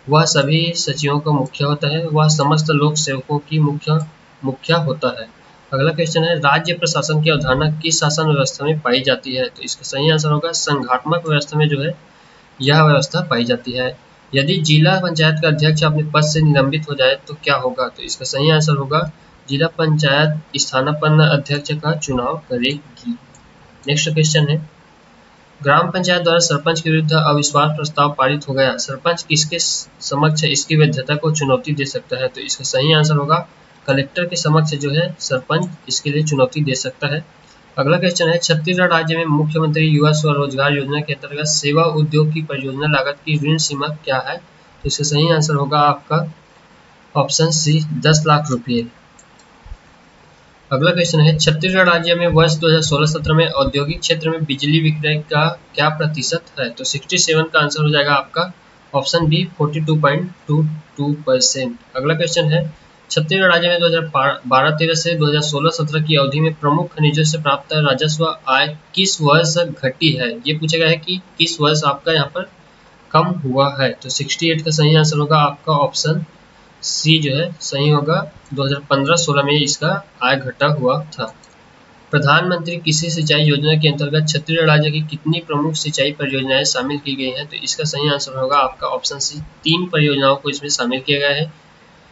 Speaker 1: वह सभी सचिवों का मुखिया होता है, वह समस्त लोक सेवकों की मुखिया होता है। अगला क्वेश्चन है, राज्य प्रशासन की अवधारणा किस शासन व्यवस्था में पाई जाती है? तो इसका सही आंसर होगा संघात्मक व्यवस्था में जो है यह व्यवस्था पाई जाती है। यदि जिला पंचायत का अध्यक्ष अपने पद से निलंबित हो जाए तो क्या होगा? तो इसका सही आंसर होगा जिला पंचायत स्थानापन्न अध्यक्ष का चुनाव करेगी। नेक्स्ट क्वेश्चन है, ग्राम पंचायत द्वारा सरपंच के विरुद्ध अविश्वास प्रस्ताव पारित हो गया, सरपंच किसके समक्ष इसकी वैधता को चुनौती दे सकता है? तो इसका सही आंसर होगा कलेक्टर के समक्ष जो है सरपंच इसके लिए चुनौती दे सकता है। अगला क्वेश्चन है, छत्तीसगढ़ राज्य में मुख्यमंत्री युवा स्वरोजगार योजना के अंतर्गत सेवा उद्योग की परियोजना लागत की ऋण सीमा क्या है? तो इसका सही आंसर होगा आपका ऑप्शन सी 10 लाख रुपये। अगला क्वेश्चन है, छत्तीसगढ़ राज्य में वर्ष 2016-17 में औद्योगिक क्षेत्र में बिजली विक्रय का क्या प्रतिशत है? तो 67 का आंसर हो जाएगा आपका ऑप्शन बी 42.22%। अगला क्वेश्चन है, छत्तीसगढ़ राज्य में 2012-13 से 2016-17 की अवधि में प्रमुख खनिजों से प्राप्त राजस्व आय किस वर्ष घटी है? ये पूछा गया है कि किस वर्ष आपका यहाँ पर कम हुआ है। तो 68 का सही आंसर होगा आपका ऑप्शन सी जो है सही होगा, 2015-16 में इसका आय घटा हुआ था। प्रधानमंत्री कृषि सिंचाई योजना के अंतर्गत छत्तीसगढ़ राज्य की कितनी प्रमुख सिंचाई परियोजनाएं शामिल की गई हैं? तो इसका सही आंसर होगा आपका ऑप्शन सी 3 परियोजनाओं को इसमें शामिल किया गया है।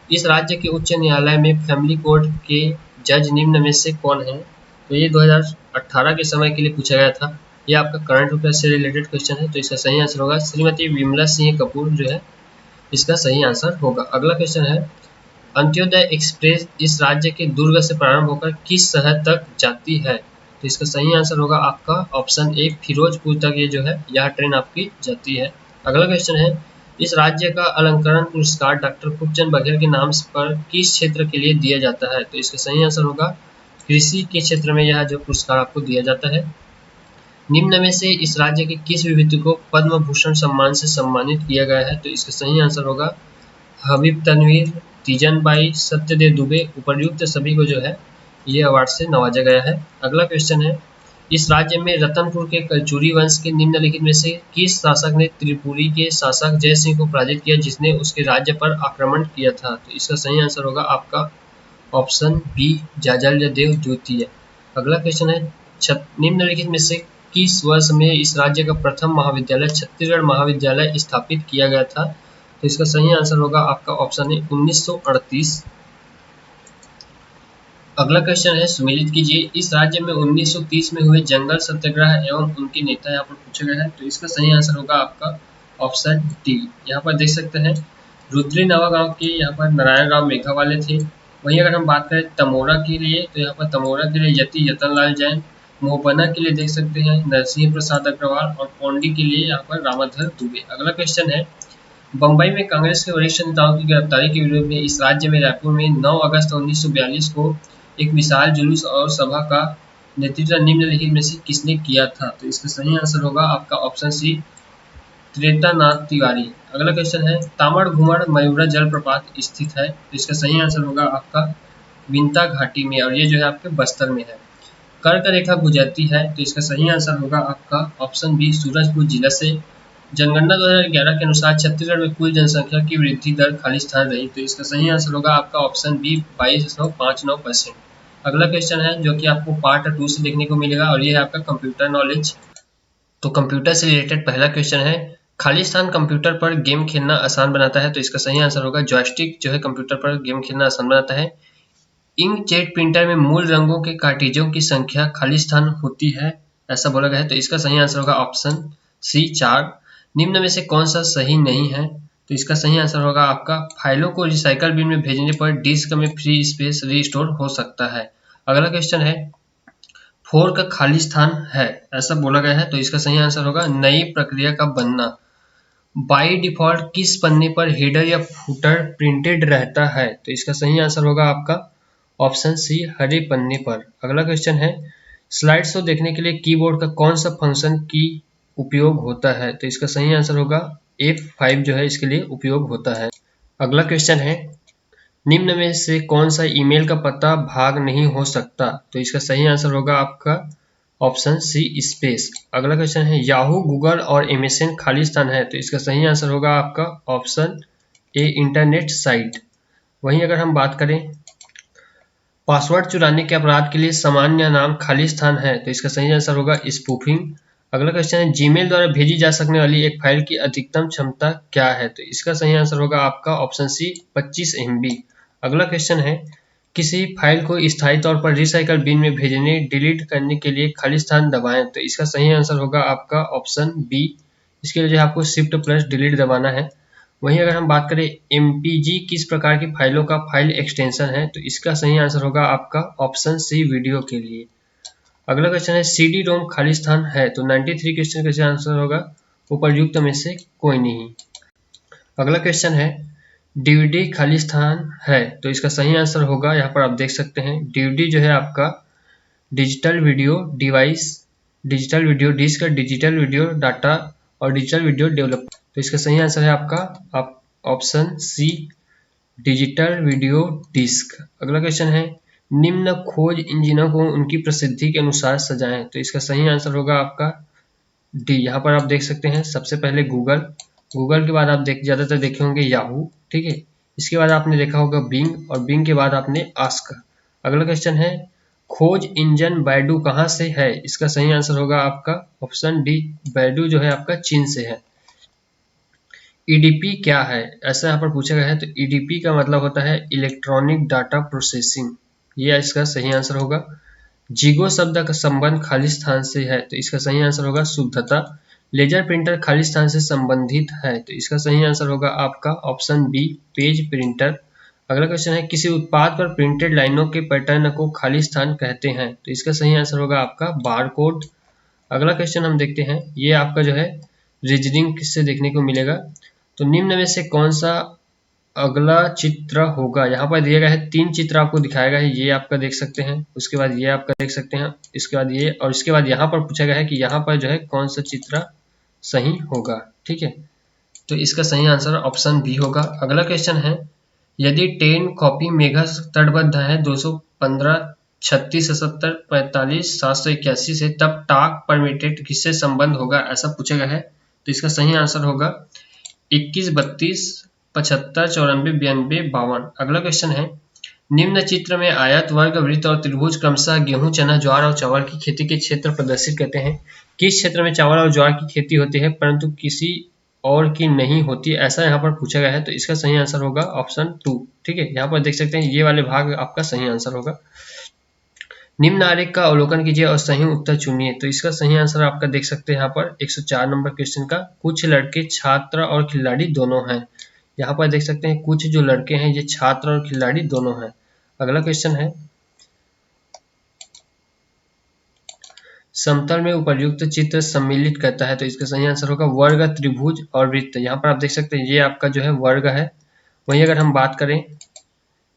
Speaker 1: इस राज्य के उच्च न्यायालय में फैमिली कोर्ट के जज निम्न में से कौन है? तो ये 2018 के समय के लिए पूछा गया था, ये आपका करंट अफेयर से रिलेटेड क्वेश्चन है। तो इसका सही आंसर होगा श्रीमती विमला सिंह कपूर जो है इसका सही आंसर होगा। अगला क्वेश्चन है, अंत्योदय एक्सप्रेस इस राज्य के दुर्ग से प्रारंभ होकर किस शहर तक जाती है? तो इसका सही आंसर होगा आपका ऑप्शन ए फिरोजपुर तक ये जो है यह ट्रेन आपकी जाती है। अगला क्वेश्चन है, इस राज्य का अलंकरण पुरस्कार डॉक्टर खूबचंद बघेल के नाम पर किस क्षेत्र के लिए दिया जाता है? तो इसका सही आंसर होगा कृषि के क्षेत्र में यह जो पुरस्कार आपको दिया जाता है। निम्न में से इस राज्य के किस विभूति को पद्म भूषण सम्मान से सम्मानित किया गया है? तो इसका सही आंसर होगा हबीब तनवीर, तीजन बाई, सत्यदेव दुबे, उपर्युक्त सभी को जो है ये अवार्ड से नवाजा गया है। अगला क्वेश्चन है, इस राज्य में रतनपुर के कलचुरी वंश के निम्नलिखित में से किस शासक ने त्रिपुरी के शासक जय सिंह को पराजित किया जिसने उसके राज्य पर आक्रमण किया था? तो इसका सही आंसर होगा आपका ऑप्शन बी जाजल्यदेव द्वितीय। अगला क्वेश्चन है, निम्नलिखित में से किस वर्ष में इस राज्य का प्रथम महाविद्यालय छत्तीसगढ़ महाविद्यालय स्थापित किया गया था? तो इसका सही आंसर होगा आपका ऑप्शन है 1938। अगला क्वेश्चन है, सुमेलित कीजिए, इस राज्य में 1930 में हुए जंगल सत्याग्रह एवं उनके नेता यहाँ पर पूछा गया है। तो इसका सही आंसर होगा आपका ऑप्शन डी। यहाँ पर देख सकते हैं रुद्री नवा गांव के यहाँ पर नारायण राव मेघा वाले थे। वहीं अगर हम बात करें तमोरा के लिए तो यहाँ पर तमोरा के लिए यति यतनलाल जैन, मोहबना के लिए देख सकते हैं नरसिंह प्रसाद अग्रवाल और पौंडी के लिए यहाँ पर रामाधर दुबे। अगला क्वेश्चन है, बंबई में कांग्रेस के वरिष्ठ नेताओं की गिरफ्तारी के विरोध में इस राज्य में रायपुर में 9 अगस्त 1942 को एक विशाल जुलूस और सभा का नेतृत्व निम्नलिखित में से किसने किया था? तो इसका सही आंसर होगा आपका ऑप्शन सी त्रेतानाथ तिवारी। अगला क्वेश्चन है, तामड़ घुमड़ मयूरा जलप्रपात स्थित है, तो इसका सही आंसर होगा आपका विंता घाटी में और ये जो है आपके बस्तर में है। कर्क रेखा गुजरती है, तो इसका सही आंसर होगा आपका ऑप्शन बी सूरजपुर जिला से। जनगणना 2011 के अनुसार छत्तीसगढ़ में कुल जनसंख्या की वृद्धि दर खालिस्तान रही, तो इसका सही आंसर होगा आपका ऑप्शन बी 22.59%। अगला क्वेश्चन है जो कि आपको पार्ट 2 से देखने को मिलेगा और ये है आपका कंप्यूटर नॉलेज। तो कंप्यूटर से रिलेटेड पहला क्वेश्चन है, खालिस्तान कंप्यूटर पर गेम खेलना आसान बनाता है, तो इसका सही आंसर होगा जॉयस्टिक जो है कंप्यूटर पर गेम खेलना आसान बनाता है। इंकजेट प्रिंटर में मूल रंगों के कार्ट्रिजों की संख्या खालिस्तान होती है ऐसा बोला गया है, तो इसका सही आंसर होगा ऑप्शन सी 4। निम्न में से कौन सा सही नहीं है? तो इसका सही आंसर होगा आपका फाइलों को रिसाइकल बिन में भेजने पर डिस्क में फ्री स्पेस रीस्टोर हो सकता है। अगला क्वेश्चन है, 4 का खाली स्थान है, ऐसा बोला गया है। तो इसका सही आंसर होगा नई प्रक्रिया का बनना। बाई डिफॉल्ट किस पन्ने पर हेडर या फुटर प्रिंटेड रहता है? तो इसका सही आंसर होगा आपका ऑप्शन सी, हरे पन्ने पर। अगला क्वेश्चन है, स्लाइड शो देखने के लिए कीबोर्ड का कौन सा फंक्शन की उपयोग होता है? तो इसका सही आंसर होगा F5 जो है इसके लिए उपयोग होता है। अगला क्वेश्चन है, निम्न में से कौन सा ईमेल का पता भाग नहीं हो सकता? तो इसका सही आंसर होगा आपका ऑप्शन सी, स्पेस। अगला क्वेश्चन है, याहू, गूगल और MSN खाली स्थान है? तो इसका सही आंसर होगा आपका ऑप्शन ए, इंटरनेट साइट। वहीं अगर हम बात करें पासवर्ड चुराने के अपराध के लिए सामान्य नाम खाली स्थान है? तो इसका सही आंसर होगा स्पूफिंग। अगला क्वेश्चन है, जीमेल द्वारा भेजी जा सकने वाली एक फाइल की अधिकतम क्षमता क्या है? तो इसका सही आंसर होगा आपका ऑप्शन सी, 25 MB। अगला क्वेश्चन है, किसी फाइल को स्थायी तौर पर रिसाइकल बिन में भेजने डिलीट करने के लिए खाली स्थान दबाएं? तो इसका सही आंसर होगा आपका ऑप्शन बी। इसके लिए आपको शिफ्ट प्लस डिलीट दबाना है। वहीं अगर हम बात करें MPG किस प्रकार की फाइलों का फाइल एक्सटेंशन है? तो इसका सही आंसर होगा आपका ऑप्शन सी, वीडियो के लिए। अगला क्वेश्चन है, CD रोम खाली स्थान है? तो 93 क्वेश्चन का आंसर होगा उपर्युक्त में से कोई नहीं। अगला क्वेश्चन है, DVD खाली स्थान है? तो इसका सही आंसर होगा, यहाँ पर आप देख सकते हैं DVD जो है आपका digital video device, digital video disc, digital video data और डिजिटल वीडियो डेवलप। तो इसका सही आंसर है आपका option C, digital video disc. अगला क्वेश्चन है, निम्न खोज इंजनों को उनकी प्रसिद्धि के अनुसार सजाएं? तो इसका सही आंसर होगा आपका डी। यहाँ पर आप देख सकते हैं सबसे पहले गूगल, गूगल के बाद आप ज़्यादातर देखे होंगे याहू, ठीक है। इसके बाद आपने देखा होगा बिंग, और बिंग के बाद आपने आस्क। अगला क्वेश्चन है, खोज इंजन बैडू कहाँ से है? इसका सही आंसर होगा आपका ऑप्शन डी, बैडू जो है आपका चीन से है। EDP क्या है, ऐसा यहाँ पर पूछा गया है। तो EDP का मतलब होता है इलेक्ट्रॉनिक डाटा प्रोसेसिंग, ये इसका सही आंसर होगा। जिगो शब्द का संबंध खाली स्थान से है? तो इसका सही आंसर होगा शुद्धता। लेजर प्रिंटर खाली स्थान से संबंधित है? तो इसका सही आंसर होगा आपका ऑप्शन बी, पेज प्रिंटर। अगला क्वेश्चन है, किसी उत्पाद पर प्रिंटेड लाइनों के पैटर्न को खाली स्थान कहते हैं? तो इसका सही आंसर होगा आपका बारकोड। अगला क्वेश्चन हम देखते हैं, ये आपका जो है रीजनिंग किससे देखने को मिलेगा। तो निम्न में से कौन सा अगला चित्र होगा? यहाँ पर दिया गया है 3 चित्र आपको दिखाया गया है, ये आपका देख सकते हैं, उसके बाद ये आपका देख सकते हैं, इसके बाद ये, और इसके बाद यहाँ पर पूछा गया है कि यहाँ पर जो है कौन सा चित्र सही होगा, ठीक है। तो इसका सही आंसर ऑप्शन बी होगा। अगला क्वेश्चन है, यदि 10 कॉपी मेगा तटबद्ध है 215, 36, 77, 45, 781 से, तब टाक परमिटेड किससे संबंध होगा, ऐसा पूछा गया है। तो इसका सही आंसर होगा 21, 32, 75, 94, 92, 52। अगला क्वेश्चन है, निम्न चित्र में आयत, वर्ग, वृत्त और त्रिभुज क्रमशः गेहूं, चना, ज्वार और चावल की खेती के क्षेत्र प्रदर्शित करते हैं। किस क्षेत्र में चावल और ज्वार की खेती होती है परंतु किसी और की नहीं होती, ऐसा यहाँ पर पूछा गया है। तो इसका सही आंसर होगा ऑप्शन 2, ठीक है। यहाँ पर देख सकते हैं ये वाले भाग आपका सही आंसर होगा। निम्न आरेख का अवलोकन कीजिए और सही उत्तर चुनिए। तो इसका सही आंसर आपका देख सकते हैं यहाँ पर 104 नंबर क्वेश्चन का, कुछ लड़के छात्र और खिलाड़ी दोनों हैं। यहाँ पर देख सकते हैं कुछ जो लड़के हैं ये छात्र और खिलाड़ी दोनों हैं। अगला क्वेश्चन है, समतल में उपर्युक्त चित्र सम्मिलित करता है? तो इसका सही आंसर होगा वर्ग, त्रिभुज और वृत्त। यहाँ पर आप देख सकते हैं ये आपका जो है वर्ग है। वहीं अगर हम बात करें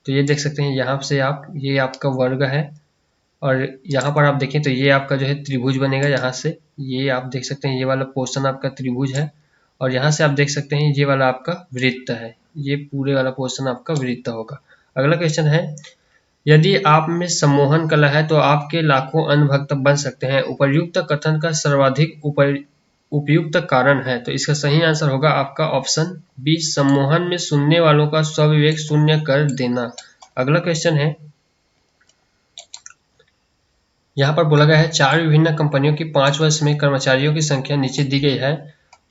Speaker 1: तो ये देख सकते हैं यहाँ से आप, ये आपका वर्ग है, और यहाँ पर आप देखें तो ये आपका जो है त्रिभुज बनेगा। यहाँ से ये आप देख सकते हैं ये वाला पोर्शन आपका त्रिभुज है, और यहाँ से आप देख सकते हैं ये वाला आपका वृत्त है, ये पूरे वाला पोर्शन आपका वृत्त होगा। अगला क्वेश्चन है, यदि आप में सम्मोहन कला है तो आपके लाखों अन्य भक्त बन सकते हैं, उपर्युक्त कथन का सर्वाधिक उपयुक्त कारण है? तो इसका सही आंसर होगा आपका ऑप्शन बी, सम्मोहन में सुनने वालों का स्वविवेक शून्य कर देना। अगला क्वेश्चन है, यहाँ पर बोला गया है 4 विभिन्न कंपनियों की 5 वर्ष में कर्मचारियों की संख्या नीचे दी गई है,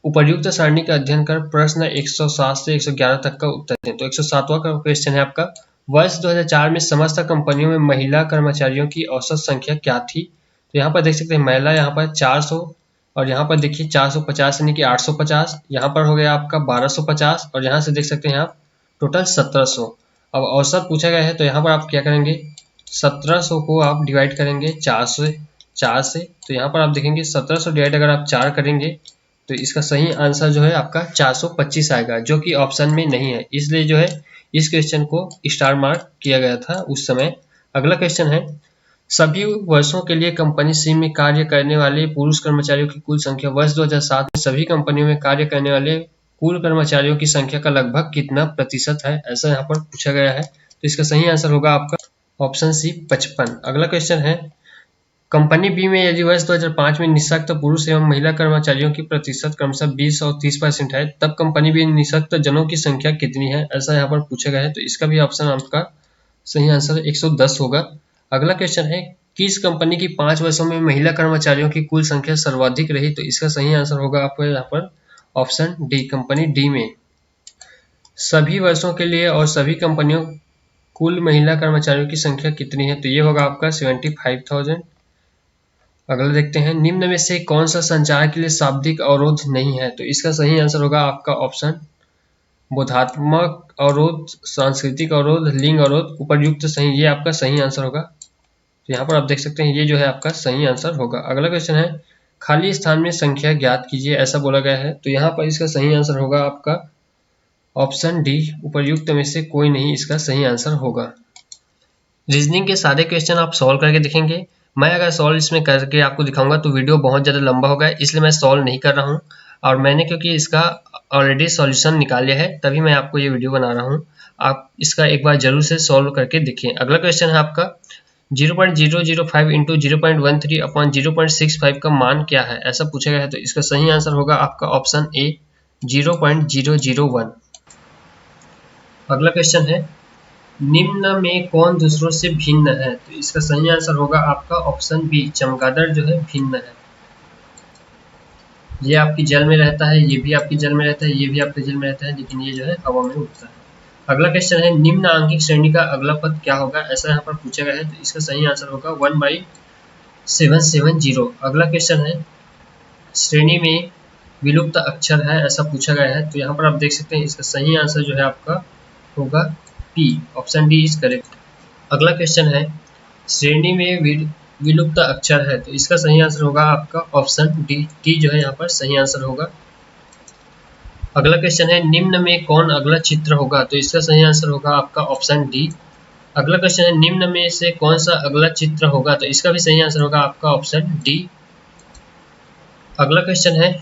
Speaker 1: उपर्युक्त सारणी का अध्ययन कर प्रश्न 107 से 111 तक का उत्तर दें। तो 107वां का क्वेश्चन है आपका, वर्ष 2004 में समस्त कंपनियों में महिला कर्मचारियों की औसत संख्या क्या थी? तो यहाँ पर देख सकते हैं महिला यहाँ पर 400, और यहाँ पर देखिए 450 यानी कि 850, यहाँ पर हो गया आपका 1250, और यहाँ से देख सकते हैं आप टोटल 1700। अब औसत पूछा गया है तो यहाँ पर आप क्या करेंगे, 1700 को आप डिवाइड करेंगे 4 से, 4 से, तो यहाँ पर आप देखेंगे 1700 डिवाइड अगर आप 4 करेंगे तो इसका सही आंसर जो है आपका 425 आएगा, जो कि ऑप्शन में नहीं है, इसलिए जो है इस क्वेश्चन को स्टार मार्क किया गया था उस समय। अगला क्वेश्चन है, सभी वर्षों के लिए कंपनी सी में कार्य करने वाले पुरुष कर्मचारियों की कुल संख्या वर्ष 2007 में सभी कंपनियों में कार्य करने वाले कुल कर्मचारियों की संख्या का लगभग कितना प्रतिशत है, ऐसा यहाँ पर पूछा गया है। तो इसका सही आंसर होगा आपका ऑप्शन सी 55। अगला क्वेश्चन है, कंपनी बी में यदि वर्ष 2005 में निःशक्त पुरुष एवं महिला कर्मचारियों की प्रतिशत क्रमशः 20 और 30% है, तब कंपनी बी में निःशक्त जनों की संख्या कितनी है, ऐसा यहाँ पर पूछा गया है। तो इसका भी ऑप्शन आपका सही आंसर 110 होगा। अगला क्वेश्चन है, किस कंपनी की 5 वर्षों में महिला कर्मचारियों की कुल संख्या सर्वाधिक रही, तो इसका सही आंसर होगा आपको यहाँ पर ऑप्शन डी, कंपनी डी में सभी वर्षों के लिए और सभी कंपनियों कुल महिला कर्मचारियों की संख्या कितनी है, तो ये होगा आपका 75,000। अगला देखते हैं, निम्न में से कौन सा संचार के लिए शाब्दिक अवरोध नहीं है, तो इसका सही आंसर होगा आपका ऑप्शन बोधात्मक अवरोध, सांस्कृतिक अवरोध, लिंग अवरोध, उपर्युक्त सही, ये आपका सही आंसर होगा। तो यहाँ पर आप देख सकते हैं ये जो है आपका सही आंसर होगा। अगला क्वेश्चन है, खाली स्थान में संख्या ज्ञात कीजिए, ऐसा बोला गया है, तो यहाँ पर इसका सही आंसर होगा आपका ऑप्शन डी, उपर्युक्त में से कोई नहीं इसका सही आंसर होगा। रीजनिंग के सारे क्वेश्चन आप सॉल्व करके देखेंगे। मैं अगर सॉल्व इसमें करके आपको दिखाऊंगा तो वीडियो बहुत ज़्यादा लंबा होगा, इसलिए मैं सॉल्व नहीं कर रहा हूँ, और मैंने क्योंकि इसका ऑलरेडी सॉल्यूशन निकाल लिया है तभी मैं आपको ये वीडियो बना रहा हूँ। आप इसका एक बार जरूर से सॉल्व करके देखिए। अगला क्वेश्चन है आपका, 0.005 इंटू 0.13 अपॉन 0.65 का मान क्या है, ऐसा पूछा गया है, तो इसका सही आंसर होगा आपका ऑप्शन ए, 0.001। अगला क्वेश्चन है, निम्न में कौन दूसरों से भिन्न है, तो इसका सही आंसर होगा आपका ऑप्शन बी, चमगादड़ जो है भिन्न है। ये आपकी जल में रहता है, ये भी आपकी जल में रहता है, ये भी आपके जल में रहता है, लेकिन ये जो है हवा में उड़ता है। अगला क्वेश्चन है, निम्न आंकिक श्रेणी का अगला पद क्या होगा, ऐसा यहाँ पर पूछा गया है, तो इसका सही आंसर होगा 1/770। अगला क्वेश्चन है, श्रेणी में विलुप्त अक्षर है, ऐसा पूछा गया है, तो यहाँ पर आप देख सकते हैं इसका सही आंसर जो है आपका होगा P, option D is correct. अगला क्वेश्चन है, श्रेणी में विलुप्त अक्षर है, तो इसका सही आंसर होगा आपका ऑप्शन डी, टी जो है यहाँ पर सही आंसर होगा। अगला क्वेश्चन है, निम्न में कौन अगला चित्र होगा, तो इसका सही आंसर होगा आपका ऑप्शन डी। अगला क्वेश्चन है, निम्न में से कौन सा अगला चित्र होगा, तो इसका भी सही आंसर होगा आपका ऑप्शन डी। अगला क्वेश्चन है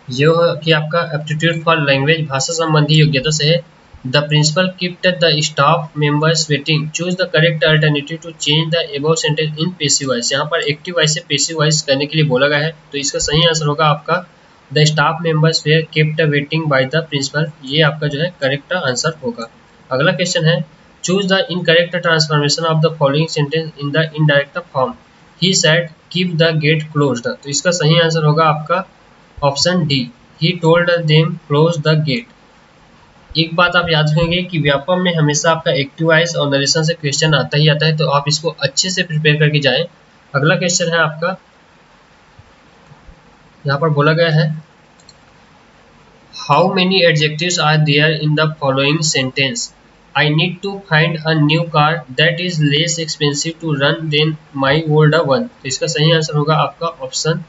Speaker 1: जो कि आपका एप्टीट्यूड फॉर लैंग्वेज, भाषा संबंधी योग्यता से है। The principal kept the staff members waiting, choose the correct alternative to change the above sentence in passive voice. यहाँ पर एक्टिव वॉइस से पैसिव वॉइस करने के लिए बोला गया है, तो इसका सही आंसर होगा आपका the staff members were kept waiting by the principal, ये आपका जो है करेक्ट आंसर होगा। अगला क्वेश्चन है, choose the incorrect transformation of the following sentence in the indirect form. He said keep the gate closed, तो इसका सही आंसर होगा आपका option D, he told them close the gate. एक बात आप याद रखेंगे कि व्यापम में हमेशा आपका एक्टिव वॉइस और नरेशन से क्वेश्चन आता ही आता है, तो आप इसको अच्छे से प्रिपेयर करके जाएं। अगला क्वेश्चन है आपका, यहाँ पर बोला गया है, how many adjectives are there in the following sentence. I need to find a new car that is less expensive to run than my old one, तो इसका सही आंसर होगा आपका ऑप्शन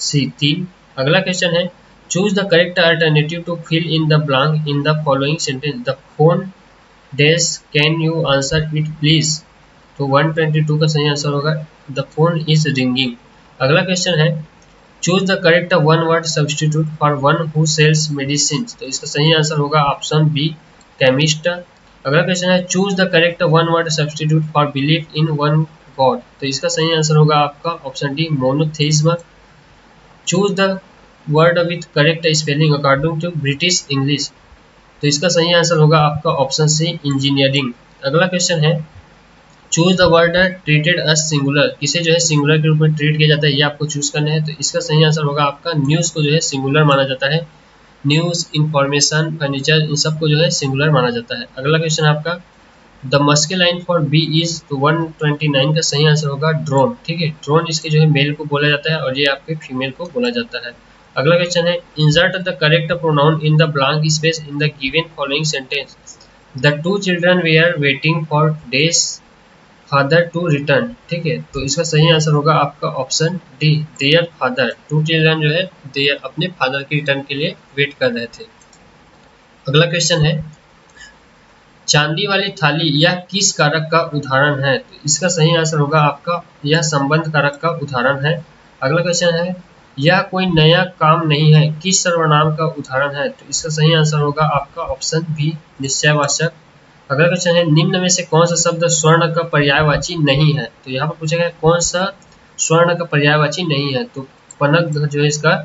Speaker 1: सी, 3। अगला क्वेश्चन है, choose the correct alternative to fill in the blank in the following sentence. The phone dash, can you answer it please, तो 122 का सही आंसर होगा the phone is ringing। अगला क्वेश्चन है, choose the correct one word substitute for one who sells medicines, तो इसका सही answer होगा ऑप्शन बी, chemist। अगला क्वेश्चन है, choose the correct one word substitute for belief in one god, तो इसका सही आंसर होगा आपका option D, monotheism। choose the word with correct spelling according to British English, तो इसका सही आंसर होगा आपका ऑप्शन सी, इंजीनियरिंग। अगला क्वेश्चन है, choose the word treated as singular, इसे जो है सिंगुलर के रूप में ट्रीट किया जाता है, ये आपको चूज करना है, तो इसका सही आंसर होगा आपका न्यूज़ को जो है सिंगुलर माना जाता है, न्यूज़, इंफॉर्मेशन, फर्नीचर, इन सबको जो है सिंगुलर माना जाता है। अगला क्वेश्चन आपका, the masculine for bee is, तो 129 का सही आंसर होगा ड्रोन, ठीक है, ड्रोन इसके जो है मेल को बोला जाता है और ये आपके फीमेल को बोला जाता है। अगला क्वेश्चन है, insert the correct pronoun in the blank space in the given following sentence. The two children were waiting for their father to return, ठीक है। तो इसका सही आंसर होगा आपका option D, their father. 2 children जो है देयर अपने फादर के रिटर्न के लिए वेट कर रहे थे। अगला क्वेश्चन है, चांदी वाली थाली यह किस कारक का उदाहरण है? तो इसका सही आंसर होगा आपका यह संबंध कारक का उदाहरण है। अगला क्वेश्चन है, यह कोई नया काम नहीं है किस सर्वनाम का उदाहरण है? तो इसका सही आंसर होगा आपका ऑप्शन बी, निश्चयवाचक। अगला क्वेश्चन है, निम्न में से कौन सा शब्द स्वर्ण का पर्यायवाची नहीं है? तो यहाँ पर पूछा गया कौन सा स्वर्ण का पर्यायवाची नहीं है? तो पनग जो है इसका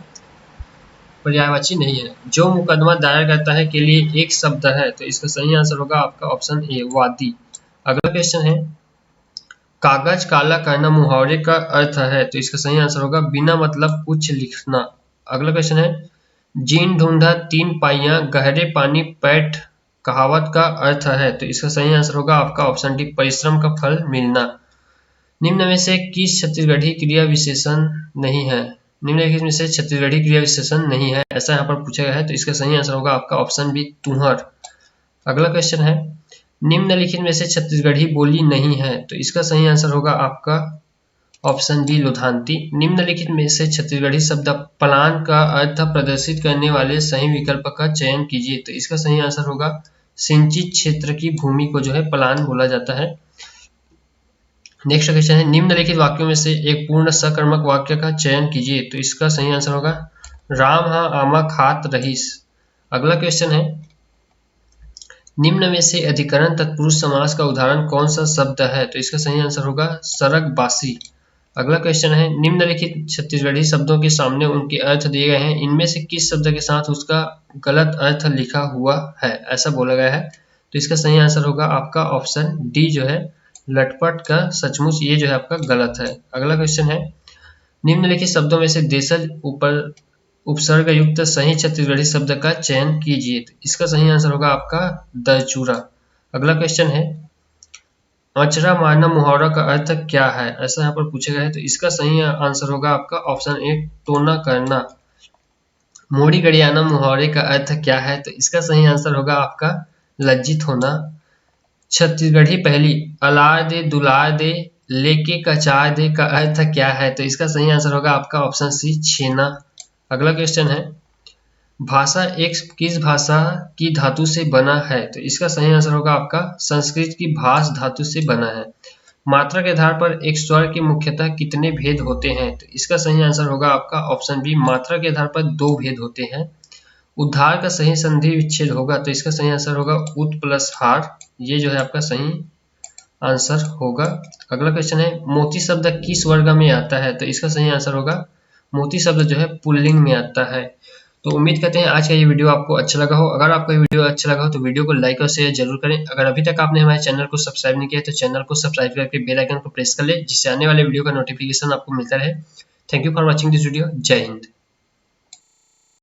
Speaker 1: पर्यायवाची नहीं है। जो मुकदमा दायर करता है के लिए एक शब्द है, तो इसका सही आंसर होगा आपका ऑप्शन ए, वादी। अगला क्वेश्चन है, कागज काला करना मुहावरे का अर्थ है? तो इसका सही आंसर होगा बिना मतलब कुछ लिखना। अगला क्वेश्चन है, जीन ढूंढा 3 पाइयां गहरे पानी पैठ कहावत का अर्थ है? तो इसका सही आंसर होगा आपका ऑप्शन डी, परिश्रम का फल मिलना। निम्न में से किस छत्तीसगढ़ी क्रिया विशेषण नहीं है? निम्नलिखित में से छत्तीसगढ़ी क्रिया विशेषण नहीं है, ऐसा यहाँ पर पूछा गया है। तो इसका सही आंसर होगा आपका ऑप्शन बी, तुहर। अगला क्वेश्चन है, निम्नलिखित में से छत्तीसगढ़ी बोली नहीं है? तो इसका सही आंसर होगा आपका ऑप्शन डी, लोधांती। निम्नलिखित में से छत्तीसगढ़ी शब्द पलान का अर्थ प्रदर्शित करने वाले सही विकल्प का चयन कीजिए। तो इसका सही आंसर होगा सिंचित क्षेत्र की भूमि को जो है पलान बोला जाता है। नेक्स्ट क्वेश्चन है, निम्नलिखित वाक्यों में से एक पूर्ण सकर्मक वाक्य का चयन कीजिए। तो इसका सही आंसर होगा राम हाँ आमा खात रहीस। अगला क्वेश्चन है, निम्न में से अधिकरण तत्पुरुष समास का उदाहरण कौन सा शब्द है? तो इसका सही आंसर होगा सरगबासी। अगला क्वेश्चन है, निम्नलिखित छत्तीसगढ़ी शब्दों के सामने उनके अर्थ दिए गए हैं, इनमें से किस शब्द के साथ उसका गलत अर्थ लिखा हुआ है, ऐसा बोला गया है? तो इसका सही आंसर होगा आपका ऑप्शन डी जो है लटपट का सचमुच, ये जो है आपका गलत है। अगला क्वेश्चन है, निम्नलिखित शब्दों में से देशज ऊपर उपसर्ग युक्त सही छत्तीसगढ़ी शब्द का चयन कीजिए। तो इसका सही आंसर होगा आपका दरचूरा। अगला क्वेश्चन है, अचरा मारना मुहावरा का अर्थ क्या है, ऐसा यहाँ पर पूछा गया है। तो इसका सही आंसर होगा आपका ऑप्शन ए, टोना करना। मोड़ी गड़ियाना मुहावरे का अर्थ क्या है? तो इसका सही आंसर होगा आपका लज्जित होना। छत्तीसगढ़ी पहली अलार दे दुलार दे लेके कचार दे का अर्थ क्या है? तो इसका सही आंसर होगा आपका ऑप्शन सी, छेना। अगला क्वेश्चन है, भाषा एक किस भाषा की धातु से बना है? तो इसका सही आंसर होगा आपका संस्कृत की भाष धातु से बना है। मात्रा के आधार पर एक स्वर के मुख्यतः कितने भेद होते हैं? तो इसका सही आंसर होगा आपका ऑप्शन बी, मात्रा के आधार पर 2 भेद होते हैं। उद्धार का सही संधि विच्छेद होगा, तो इसका सही आंसर होगा उत प्लस हार, ये जो है आपका सही आंसर होगा। अगला क्वेश्चन है, मोती शब्द किस वर्ग में आता है? तो इसका सही आंसर होगा मोती शब्द जो है पुल्लिंग में आता है। तो उम्मीद करते हैं आज का ये वीडियो आपको अच्छा लगा हो। अगर आपको ये वीडियो अच्छा लगा हो तो वीडियो को लाइक और शेयर जरूर करें। अगर अभी तक आपने हमारे चैनल को सब्सक्राइब नहीं किया तो चैनल को सब्सक्राइब करके बेल आइकन को प्रेस कर ले, जिससे आने वाले वीडियो का नोटिफिकेशन आपको मिलता रहे। Thank you for watching this video. जय हिंद।